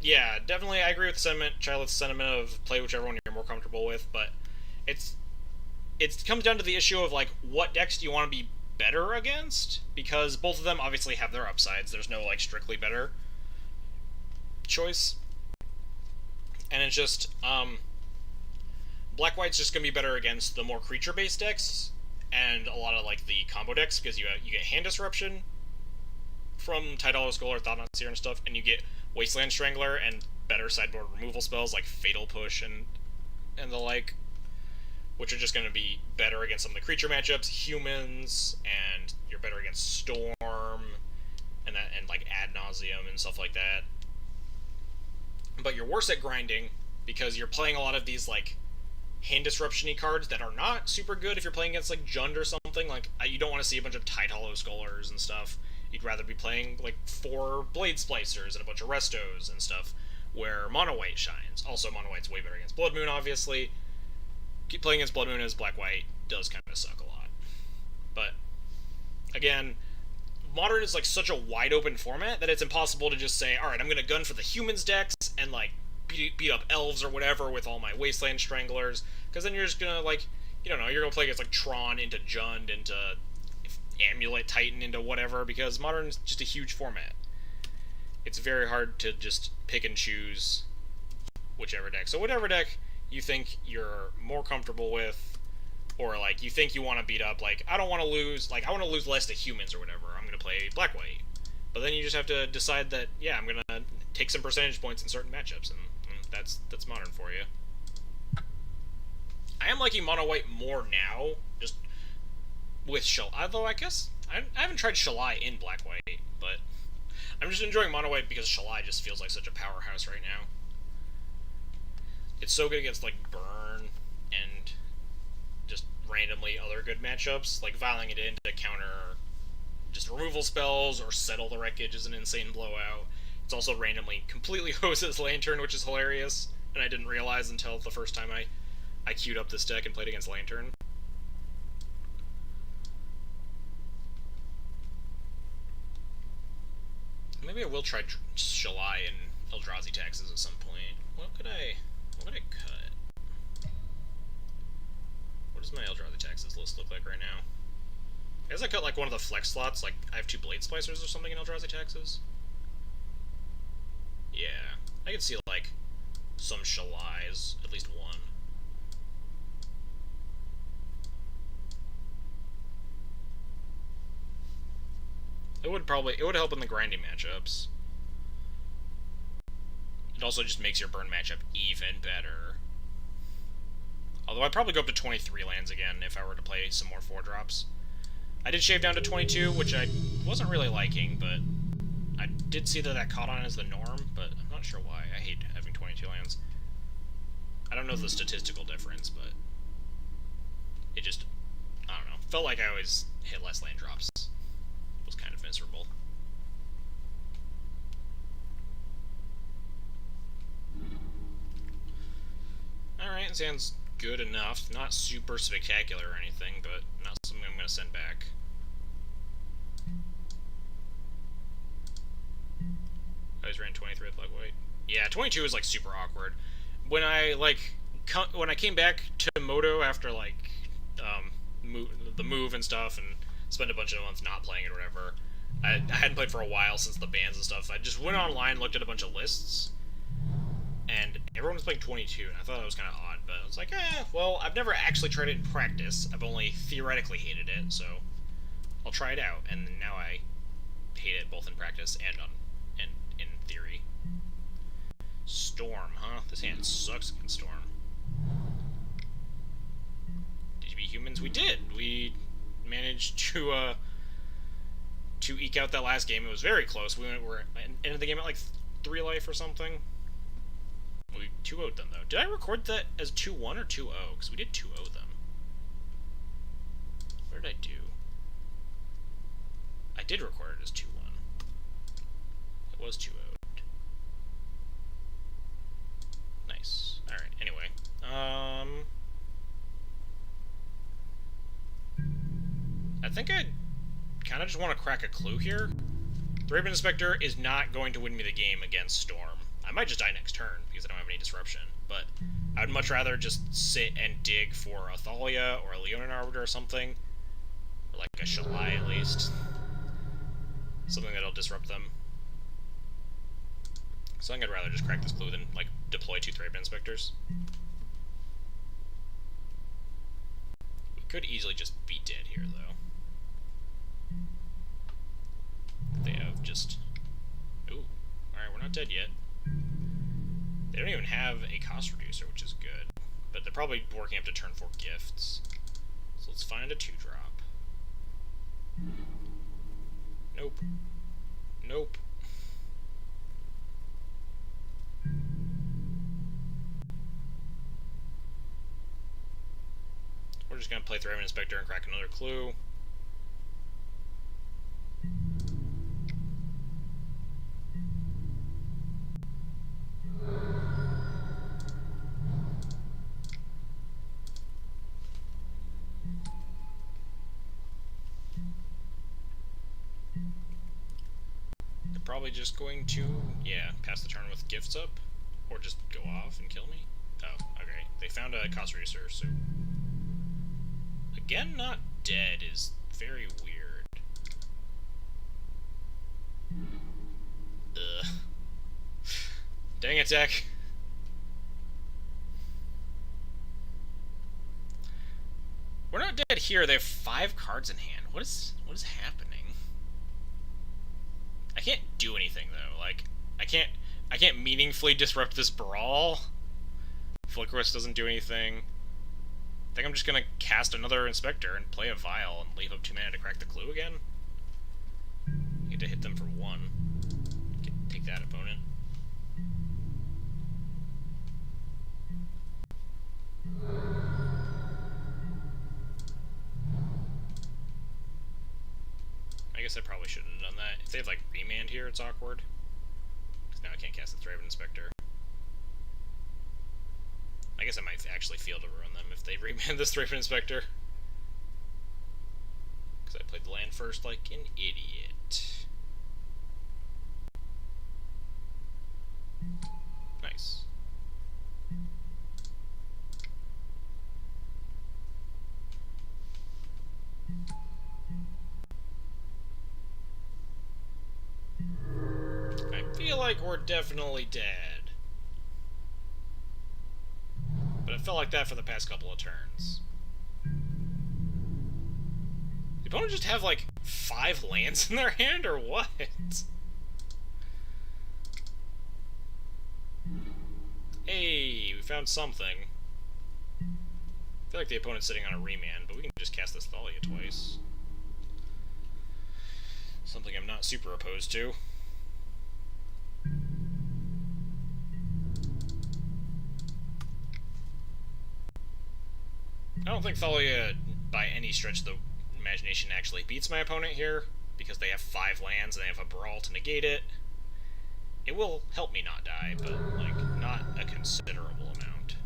yeah, definitely I agree with the sentiment, Child's sentiment of play whichever one you're more comfortable with, but it comes down to the issue of, like, what decks do you want to be better against? Because both of them obviously have their upsides, there's no, like, strictly better choice. And it's just, Black-White's just going to be better against the more creature-based decks, and a lot of, like, the combo decks, because you get Hand Disruption from Tidal Skull or Thought-Knot Seer and stuff, and you get Wasteland Strangler and better sideboard removal spells like Fatal Push and the like, which are just going to be better against some of the creature matchups, humans, and you're better against Storm, and like Ad Nauseam and stuff like that. But you're worse at grinding, because you're playing a lot of these, like, Hand Disruption-y cards that are not super good if you're playing against, like, Jund or something. Like, you don't want to see a bunch of Tide Hollow Skullers and stuff. You'd rather be playing, like, 4 Blade Splicers and a bunch of Restos and stuff, where Mono-White shines. Also, Mono-White's way better against Blood Moon, obviously. Keep playing against Blood Moon as Black-White does kind of suck a lot. But, again, Modern is, like, such a wide-open format that it's impossible to just say, alright, I'm gonna gun for the humans decks and, like, beat up elves or whatever with all my Wasteland Stranglers, because then you're just gonna, like, you don't know, you're gonna play against, like, Tron into Jund, into Amulet Titan, into whatever, because Modern is just a huge format. It's very hard to just pick and choose whichever deck. So whatever deck you think you're more comfortable with, or, like, you think you want to beat up, like, I don't want to lose, like, I want to lose less to humans or whatever, I'm gonna play Black-White. But then you just have to decide that, yeah, I'm gonna take some percentage points in certain matchups, and that's Modern for you. I am liking Mono-White more now, just with Shalai, although I guess I haven't tried Shalai in Black-White, but I'm just enjoying Mono-White because Shalai just feels like such a powerhouse right now. It's so good against, like, Burn and just randomly other good matchups, like viling it in to counter just removal spells or Settle the Wreckage is an insane blowout. It's also randomly completely hoses Lantern, which is hilarious, and I didn't realize until the first time I queued up this deck and played against Lantern. Maybe I will try Shalai and Eldrazi Taxes at some point. What could I cut? What does my Eldrazi Taxes list look like right now? I guess I cut, like, one of the flex slots, like, I have 2 Blade Splicers or something in Eldrazi Taxes. Yeah, I could see, like, some Shalais, at least one. It would help in the grinding matchups. It also just makes your burn matchup even better. Although I'd probably go up to 23 lands again if I were to play some more 4-drops. I did shave down to 22, which I wasn't really liking, but I did see that caught on as the norm, but I'm not sure why. I hate having 22 lands. I don't know the statistical difference, but it just, I don't know, felt like I always hit less land drops. It was kind of miserable. Alright, sounds good enough. Not super spectacular or anything, but not something I'm going to send back. I always ran 23 with Black-White. Yeah, 22 is, like, super awkward. When I came back to Moto after, like, the move and stuff, and spent a bunch of months not playing it or whatever, I hadn't played for a while since the bans and stuff. I just went online, looked at a bunch of lists, and everyone was playing 22, and I thought that was kind of odd, but I was like, well, I've never actually tried it in practice. I've only theoretically hated it, so I'll try it out, and now I hate it both in practice and in theory. Storm, huh? This hand sucks against Storm. DGB humans, we did. We managed to eke out that last game. It was very close. We were ended the game at like 3 life or something. We 2-0'd them though. Did I record that as 2-1 or 2-0? Because we did 2-0 them. What did I do? I did record it as 2-1. It was 2-0'd. Nice. Alright, anyway. I think I kind of just want to crack a clue here. The Raven Inspector is not going to win me the game against Storm. I might just die next turn because I don't have any disruption, but I would much rather just sit and dig for a Thalia or a Leonin Arbiter or something. Or like a Shalai at least. Something that'll disrupt them. So I think I'd rather just crack this clue than like deploy 2 Raven Inspectors. We could easily just be dead here though. They have just... Ooh. Alright, we're not dead yet. They don't even have a cost reducer, which is good. But they're probably working up to turn 4 gifts. So let's find a 2-drop. Nope. Nope. We're just gonna play Raven Inspector and crack another clue. Probably just going to, yeah, pass the turn with gifts up, or just go off and kill me. Oh, okay. They found a cost reducer, so... Again, not dead is very weird. Ugh. Dang it, deck. We're not dead here. They have 5 cards in hand. What is happening? I can't do anything though. Like, I can't meaningfully disrupt this brawl. Flickerus doesn't do anything. I think I'm just gonna cast another Inspector and play a Vial and leave up 2 mana to crack the clue again. Need to hit them for 1. Take that, opponent. I guess I probably shouldn't have done that. If they have, like, Remand here, it's awkward. Because now I can't cast the Raven Inspector. I guess I might actually feel to ruin them if they remand this Raven Inspector. Because I played the land first like an idiot. Nice. I feel like we're definitely dead. But it felt like that for the past couple of turns. The opponent just have like 5 lands in their hand, or what? Hey, we found something. I feel like the opponent's sitting on a remand, but we can just cast this Thalia twice. Something I'm not super opposed to. I don't think Thalia, by any stretch of the imagination, actually beats my opponent here, because they have 5 lands and they have a Brawl to negate it. It will help me not die, but, like, not a considerable amount.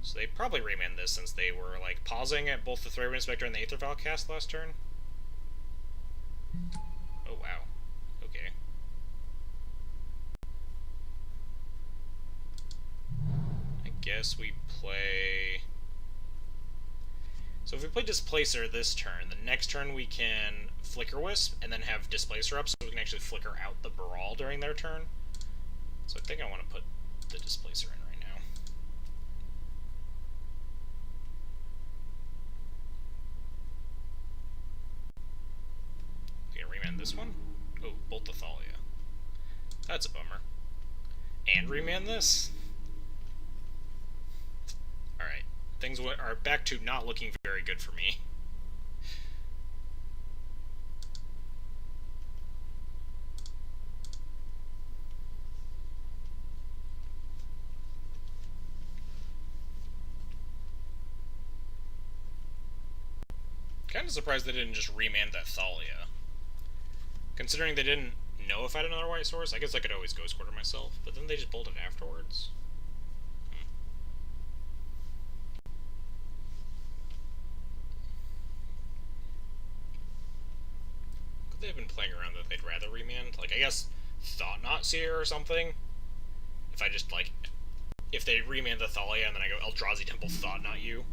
So they probably remand this since they were, like, pausing at both the Raven Inspector and the Aether Vial cast last turn. Oh, wow. Okay. I guess we play... So if we play Displacer this turn, the next turn we can Flicker Wisp and then have Displacer up so we can actually flicker out the Brawl during their turn. So I think I want to put the Displacer in right now. We can remand this one? Oh, Bolt the Thalia. That's a bummer. And remand this? Alright. things are back to not looking very good for me. Kind of surprised they didn't just remand that Thalia. Considering they didn't know if I had another white source, I guess I could always Ghost Quarter myself, but then they just bolted afterwards. Could they have been playing around that they'd rather remand? Like, I guess Thought-Knot Seer or something? If I just, like, if they remand the Thalia and then I go Eldrazi Temple Thought-Knot you,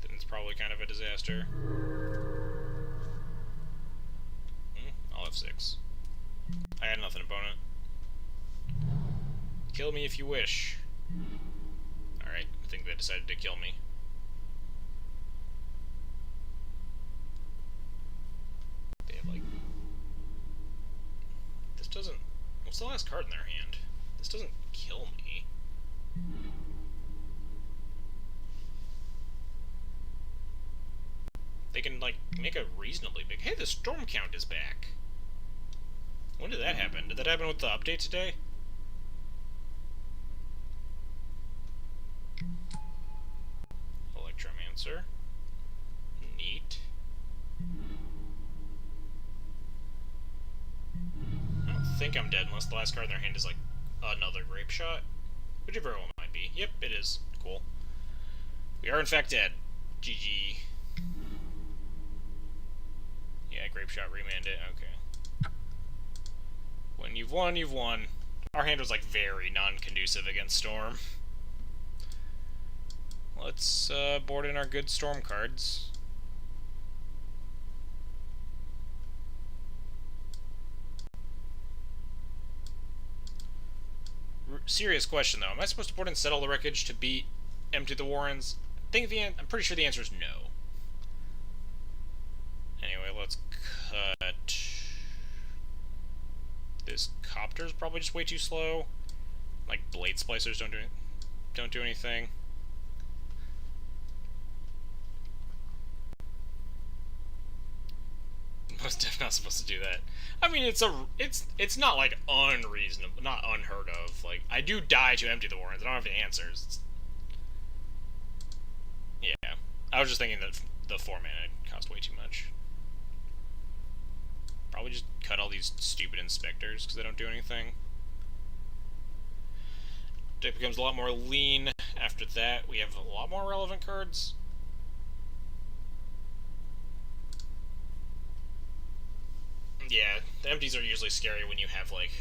then it's probably kind of a disaster. I'll have 6. I had nothing, opponent. Kill me if you wish. Alright, I think they decided to kill me. They have, like... This doesn't... What's the last card in their hand? This doesn't kill me. They can, like, make a reasonably big... Hey, the Storm Count is back! When did that happen? Did that happen with the update today? Electromancer. Neat. I don't think I'm dead unless the last card in their hand is, like, another Grape Shot. Whichever one might be. Yep, it is. Cool. We are, in fact, dead. GG. Yeah, Grape Shot, remand it. Okay. When you've won, you've won. Our hand was, like, very non-conducive against Storm. Let's board in our good Storm cards. Serious question, though. Am I supposed to board in Settle the Wreckage to beat Empty the Warrens? I'm pretty sure the answer is no. Anyway, let's cut... This Copter's probably just way too slow. Like, Blade Splicers don't do anything. Most definitely not supposed to do that. I mean, it's not like unreasonable, not unheard of. Like, I do die to Empty the Warrens. I don't have the answers. Yeah, I was just thinking that the 4 mana cost way too much. Probably just cut all these stupid Inspectors because they don't do anything. Deck becomes a lot more lean. After that, we have a lot more relevant cards. Yeah, the empties are usually scary when you have, like,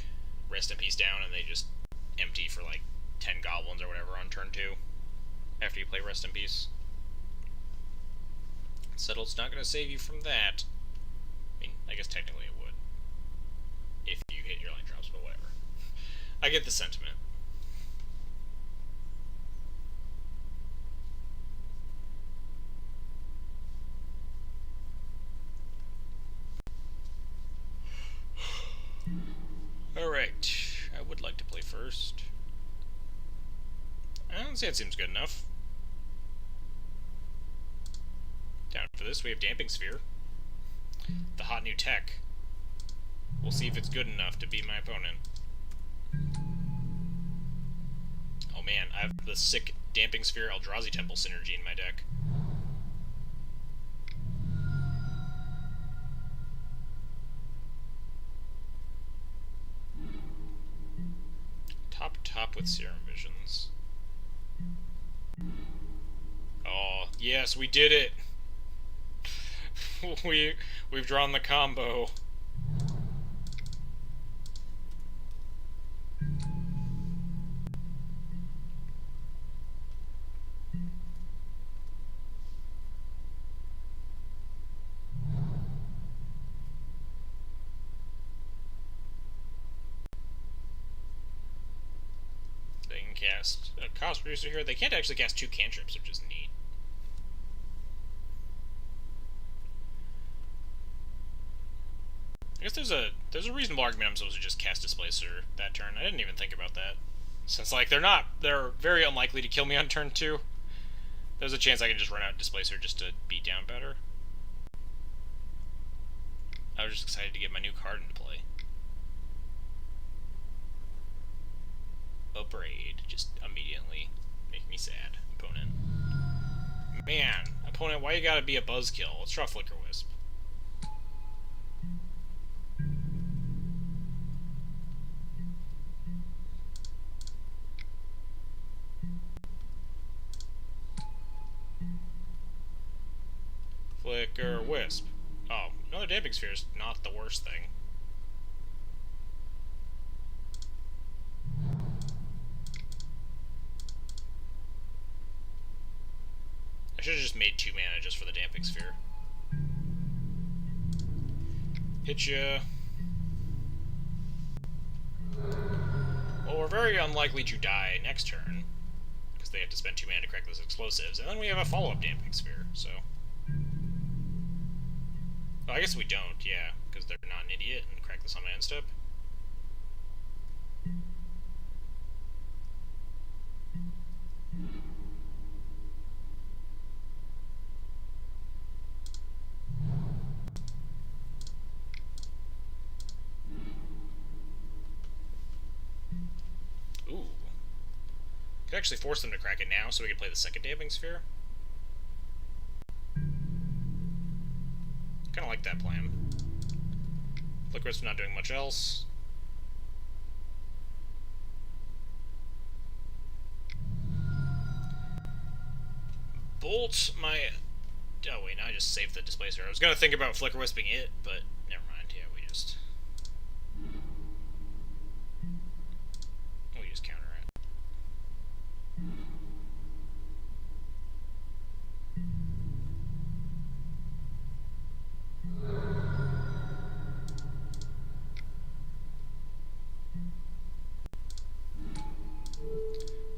Rest in Peace down and they just empty for, like, 10 goblins or whatever on turn 2 after you play Rest in Peace. Settled's not going to save you from that. I mean, I guess technically it would. If you hit your line drops, but whatever. I get the sentiment. Alright, I would like to play first. I don't see, it seems good enough. Down for this, we have Damping Sphere. The hot new tech. We'll see if it's good enough to beat my opponent. Oh man, I have the sick Damping Sphere Eldrazi Temple synergy in my deck. Top with Serum Visions. Oh, yes, we did it! We've drawn the combo. They can cast a Cost Reducer here. They can't actually cast 2 cantrips, which is neat. I guess there's a reasonable argument I'm supposed to just cast Displacer that turn. I didn't even think about that. Since, like, they're very unlikely to kill me on turn 2. There's a chance I can just run out Displacer just to beat down better. I was just excited to get my new card into play. Abrade, just immediately make me sad, opponent. Man, opponent, why you gotta be a buzzkill? Let's draw Flicker Wisp. Flicker Wisp. Oh, another Damping Sphere is not the worst thing. I should have just made 2 mana just for the Damping Sphere. Hit ya. Well, we're very unlikely to die next turn, because they have to spend 2 mana to correct those explosives, and then we have a follow-up Damping Sphere, so... Oh, I guess we don't, yeah, because they're not an idiot and crack this on my end step. Ooh. Could actually force them to crack it now so we can play the second Damping Sphere. Kinda like that plan. Flicker Wisp not doing much else. Bolt my... Oh wait, now I just saved the Displacer. I was gonna think about Flicker Wisping it, but never mind. Yeah, we just counter it.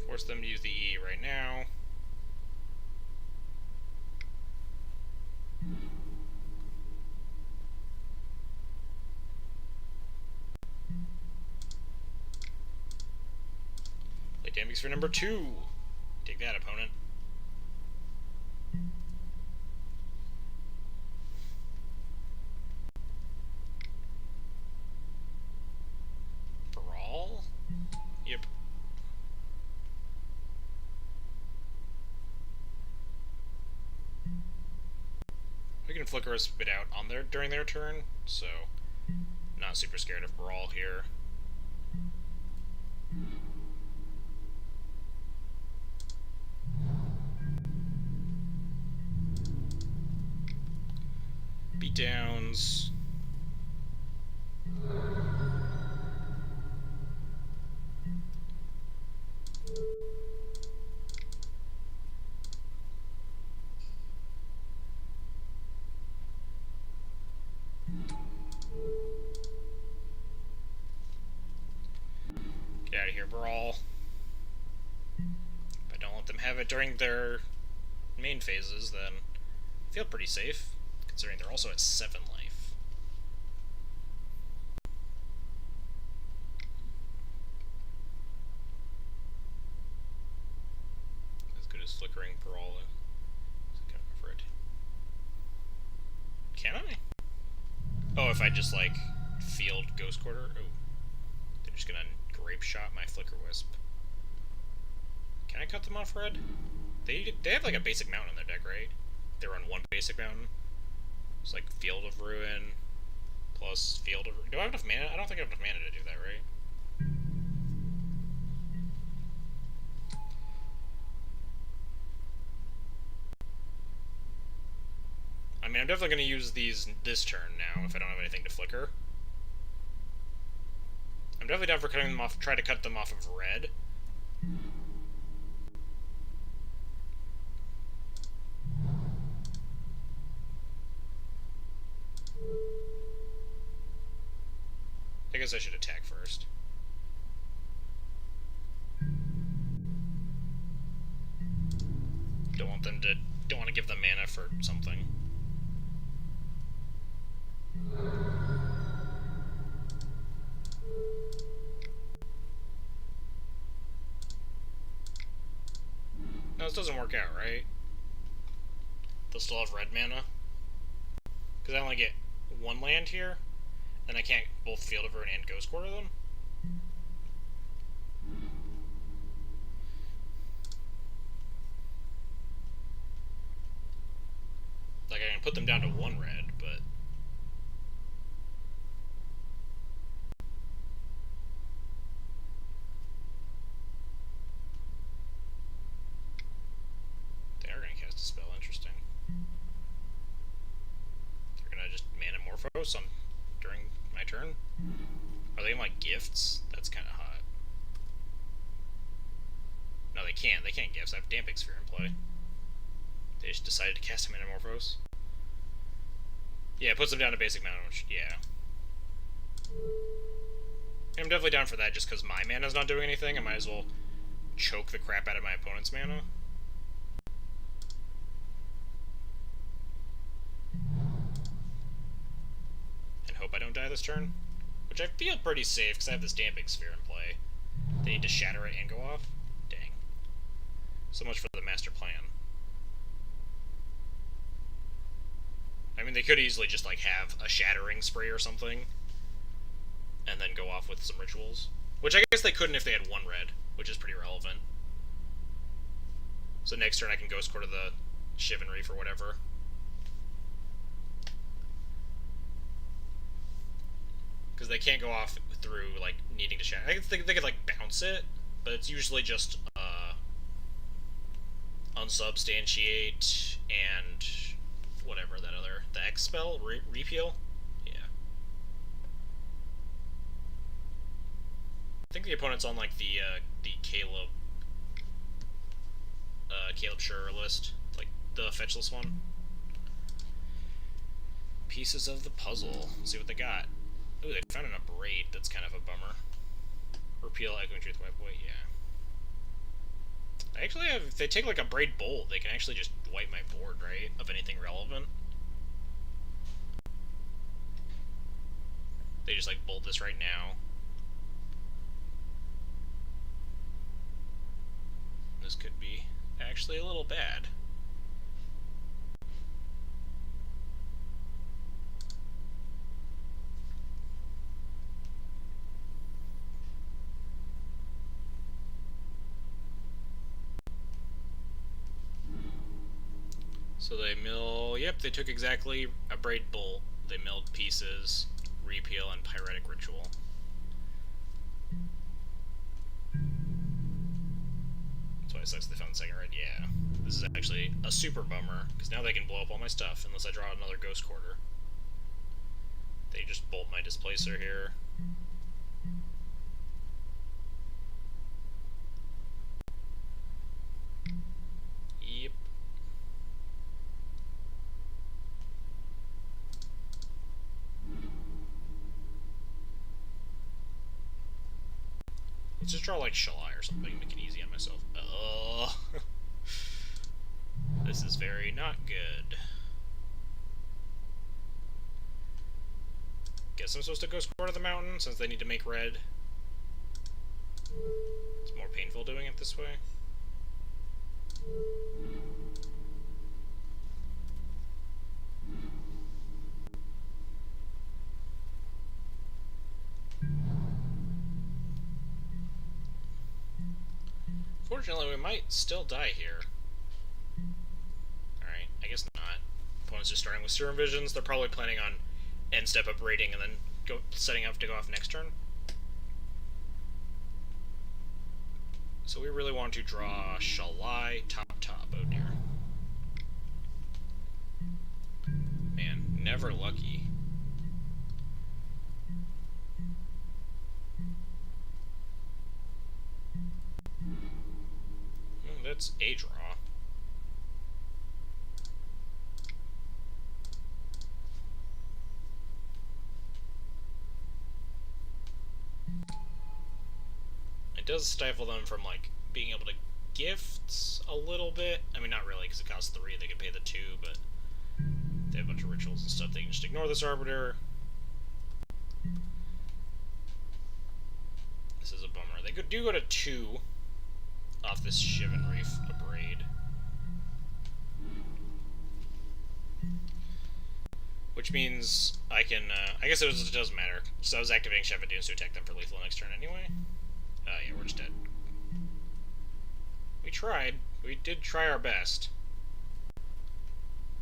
Force them to use the E right now. Play Damping Sphere number 2. Take that, opponent. Brawl? Yep. We can Flicker Wisp it out on during their turn, so not super scared of Brawl here. Beatdowns. Get out of here, Brawl. If I don't let them have it during their main phases, then I feel pretty safe, considering they're also at 7 life. As good as Flickering Brawl. Can I? Oh, if I just, like, field Ghost Quarter? Oh. They're just gonna Grape Shot my Flicker Wisp. Can I cut them off red? They have, like, a basic mountain in their deck, right? They run 1 basic mountain. It's like Field of Ruin plus Field of... Do I have enough mana? I don't think I have enough mana to do that, right? I mean, I'm definitely going to use these this turn now if I don't have anything to flicker. I'm definitely down for cutting them off, try to cut them off of red. I guess I should attack first. Don't want to give them mana for something. this doesn't work out, right? They'll still have red mana. Because I only get one land here, and I can't both Field of Ruin and Ghost Quarter them. Like, I can put them down to one red, but... They are going to cast a spell, interesting. They're going to just Manamorphose on during my turn? Are they in, like, gifts? That's kind of hot. No, they can't. They can't gifts. I have Damping Sphere in play. They just decided to cast a Manamorphose. Yeah, it puts them down to basic mana, which, yeah. I'm definitely down for that just because my mana's not doing anything. I might as well choke the crap out of my opponent's mana. And hope I don't die this turn. Which I feel pretty safe because I have this Damping Sphere in play. They need to shatter it and go off. Dang. So much for the master plan. I mean, they could easily just, like, have a Shattering Spree or something, and then go off with some rituals. Which I guess they couldn't if they had one red, which is pretty relevant. So next turn I can Ghost Quarter the Shivan Reef or whatever. Because they can't go off through, like, needing to shatter. I think they could, like, bounce it, but it's usually just, unsubstantiate and... whatever that other, the X spell, repeal, yeah. I think the opponent's on like the Caleb Shurer list, like the fetchless one. Pieces of the puzzle. Let's see what they got. Ooh, they found an Abrade. That's kind of a bummer. Repeal Echoing Truth, wipe away. Yeah. I actually have, if they take like a Braid Bolt, they can actually just wipe my board, right? Of anything relevant. They just like bolt this right now. This could be actually a little bad. So they mill, yep, they took exactly a Braid Bolt. They milled pieces, repeal, and Pyretic Ritual. That's why it sucks they found the second red, yeah. This is actually a super bummer, because now they can blow up all my stuff, unless I draw another Ghost Quarter. They just bolt my Displacer here. Yep. Let's just draw like Shalai or something, make it easy on myself. Ugh. This is very not good. Guess I'm supposed to Ghost Quarter the mountain since they need to make red. It's more painful doing it this way. Fortunately, we might still die here. Alright, I guess not. Opponent's just starting with Serum Visions. They're probably planning on end step upgrading and then setting up to go off next turn. So we really want to draw Shalai top. Oh dear. Man, never lucky. That's a draw. It does stifle them from, like, being able to gift a little bit. I mean, not really, because it costs 3, they can pay the 2, but they have a bunch of rituals and stuff. They can just ignore this Arbiter. This is a bummer. They do go to 2 off this Shivan Reef Abrade. which means I can, I guess it doesn't matter. So I was activating Chef Dunes to attack them for lethal next turn anyway. Yeah, we're just dead. We tried. We did try our best.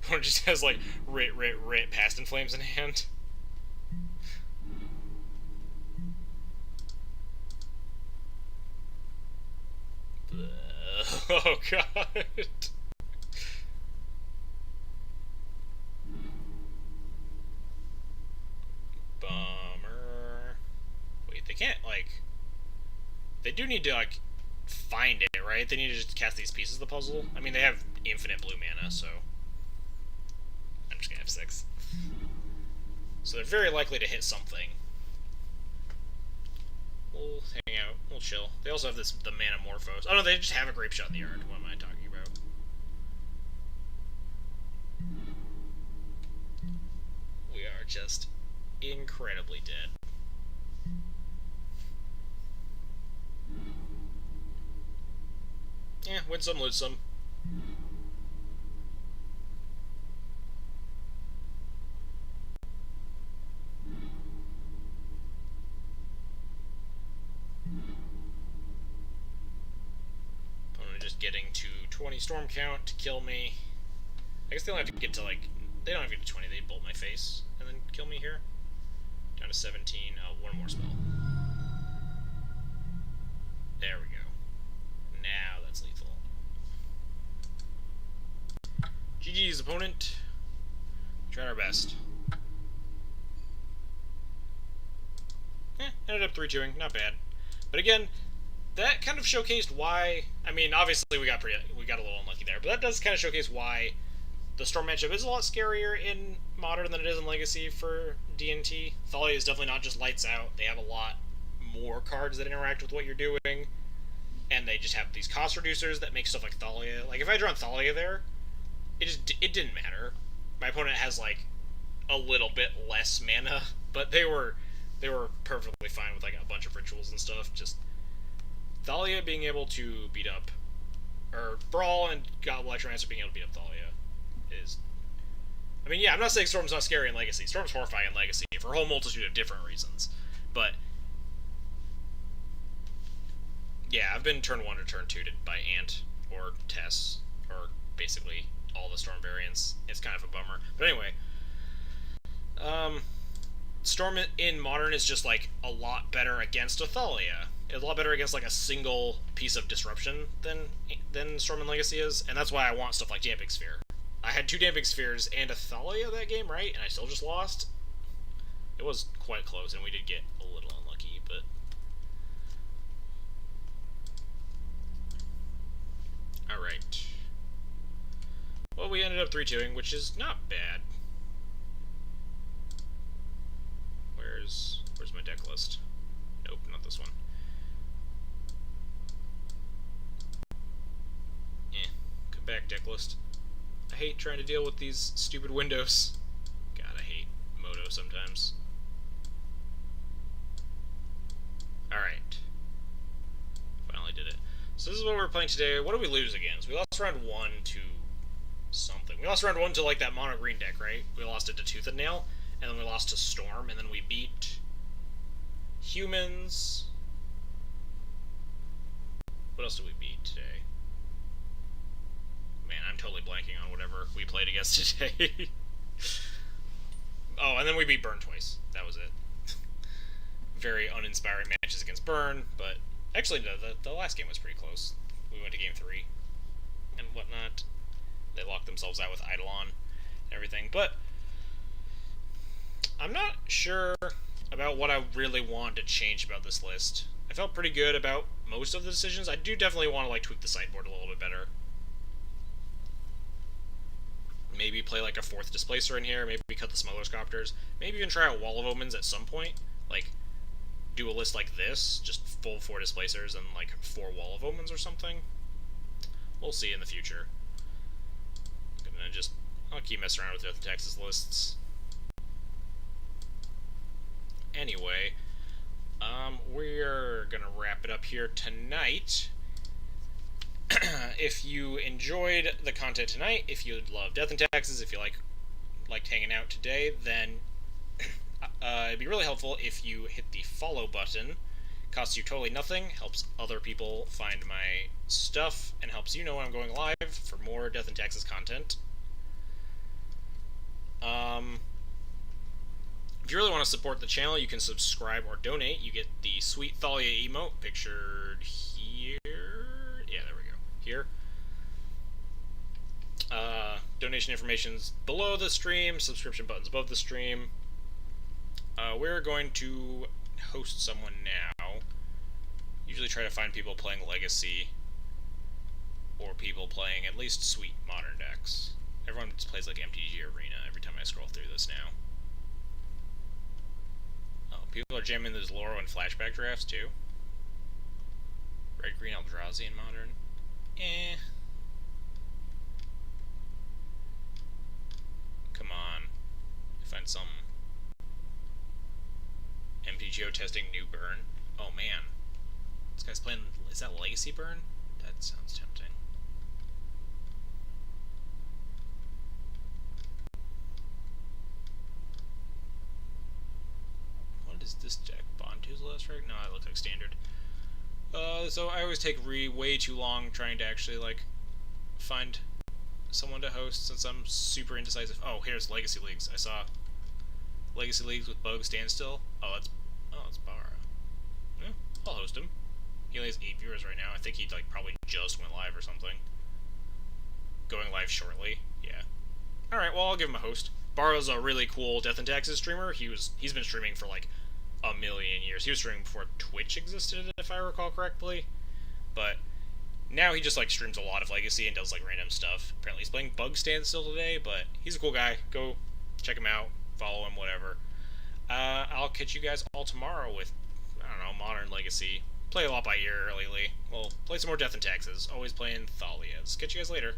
One just has, like, writ, Past in Flames in hand. Oh, God. Bummer. Wait, they can't, like... They do need to, like, find it, right? They need to just cast these pieces of the puzzle. I mean, they have infinite blue mana, so... I'm just gonna have 6. So they're very likely to hit something. We'll hang out. We'll chill. They also have the Manamorphose. Oh no, they just have a Grape Shot in the yard. What am I talking about? We are just incredibly dead. Yeah, win some, lose some. Opponent just getting to 20 storm count to kill me. I guess they don't have to get to, like... They don't have to get to 20, they bolt my face and then kill me here. Down to 17. Oh, one more spell. There we go. Now that's lethal. GG's, opponent. Tried our best. Ended up 3-2ing, not bad. But again, that kind of showcased why... I mean, obviously we got a little unlucky there, but that does kind of showcase why the Storm matchup is a lot scarier in Modern than it is in Legacy for D&T. Thalia is definitely not just lights out. They have a lot more cards that interact with what you're doing, and they just have these cost reducers that make stuff like Thalia. Like, if I had drawn Thalia there, it didn't matter. My opponent has, like, a little bit less mana, but they were perfectly fine with, like, a bunch of rituals and stuff. Just Thalia being able to beat up, or Brawl and Electromancer being able to beat up Thalia is... I mean, yeah, I'm not saying Storm's not scary in Legacy. Storm's horrifying in Legacy for a whole multitude of different reasons. But, yeah, I've been turn 1 to turn 2 by Ant or Tess, or basically all the Storm variants. It's kind of a bummer. But anyway, Storm in Modern is just, like, a lot better against a Thalia. A lot better against, like, a single piece of disruption than Storm in Legacy is, and that's why I want stuff like Damping Sphere. I had 2 Damping Spheres and a Thalia that game, right? And I still just lost. It was quite close, and we did get a little unlucky, but... Alright. Well, we ended up 3-2ing, which is not bad. Where's my deck list? Nope, not this one. Come back, deck list. I hate trying to deal with these stupid windows. God, I hate Moto sometimes. Alright. Finally did it. So this is what we're playing today. What did we lose against? We lost round 1 to something. We lost round 1 to, like, that mono green deck, right? We lost it to Tooth and Nail, and then we lost to Storm, and then we beat Humans. What else did we beat today? Man, I'm totally blanking on whatever we played against today. Oh, and then we beat Burn twice. That was it. Very uninspiring matches against Burn, but actually, the last game was pretty close. We went to game 3 and whatnot. They locked themselves out with Eidolon and everything, but I'm not sure about what I really want to change about this list. I felt pretty good about most of the decisions. I do definitely want to, like, tweak the sideboard a little bit better. Maybe play, like, a 4th Displacer in here, maybe cut the Smuggler's Copters, maybe even try out Wall of Omens at some point. Like, do a list like this, just full 4 Displacers and, like, 4 Wall of Omens or something. We'll see in the future. I'll keep messing around with the other Texas lists. Anyway, we're gonna wrap it up here tonight. If you enjoyed the content tonight, if you love Death and Taxes, if you like liked hanging out today, then it'd be really helpful if you hit the follow button. Costs you totally nothing, helps other people find my stuff, and helps you know when I'm going live for more Death and Taxes content. If you really want to support the channel, you can subscribe or donate. You get the sweet Thalia emote pictured here. Yeah, there we go. Here. Donation information's below the stream. Subscription button's above the stream. We're going to host someone now. Usually try to find people playing Legacy or people playing at least sweet modern decks. Everyone just plays like MTG Arena every time I scroll through this now. Oh, people are jamming those Loro and flashback drafts too. Red Green Eldrazi in modern. Come on. Find some. MTGO testing new burn. Oh man. This guy's playing. Is that Legacy burn? That sounds tempting. What is this deck? Bontu's last right? No, it looks like standard. So I always take way too long trying to actually like find someone to host since I'm super indecisive. Oh, here's Legacy Leagues. I saw Legacy Leagues with Bug Standstill. It's Barra. Yeah, I'll host him. He only has 8 viewers right now. I think he like probably just went live or something. Going live shortly. Yeah. All right. Well, I'll give him a host. Barra's a really cool Death and Taxes streamer. He's been streaming for like a million years. He was streaming before Twitch existed, if I recall correctly. But now he just like streams a lot of Legacy and does like random stuff. Apparently he's playing Bug Standstill today, but he's a cool guy. Go check him out, follow him, whatever. I'll catch you guys all tomorrow with, I don't know, Modern Legacy. Play a lot by ear lately. We'll play some more Death and Taxes. Always playing Thalias. Catch you guys later.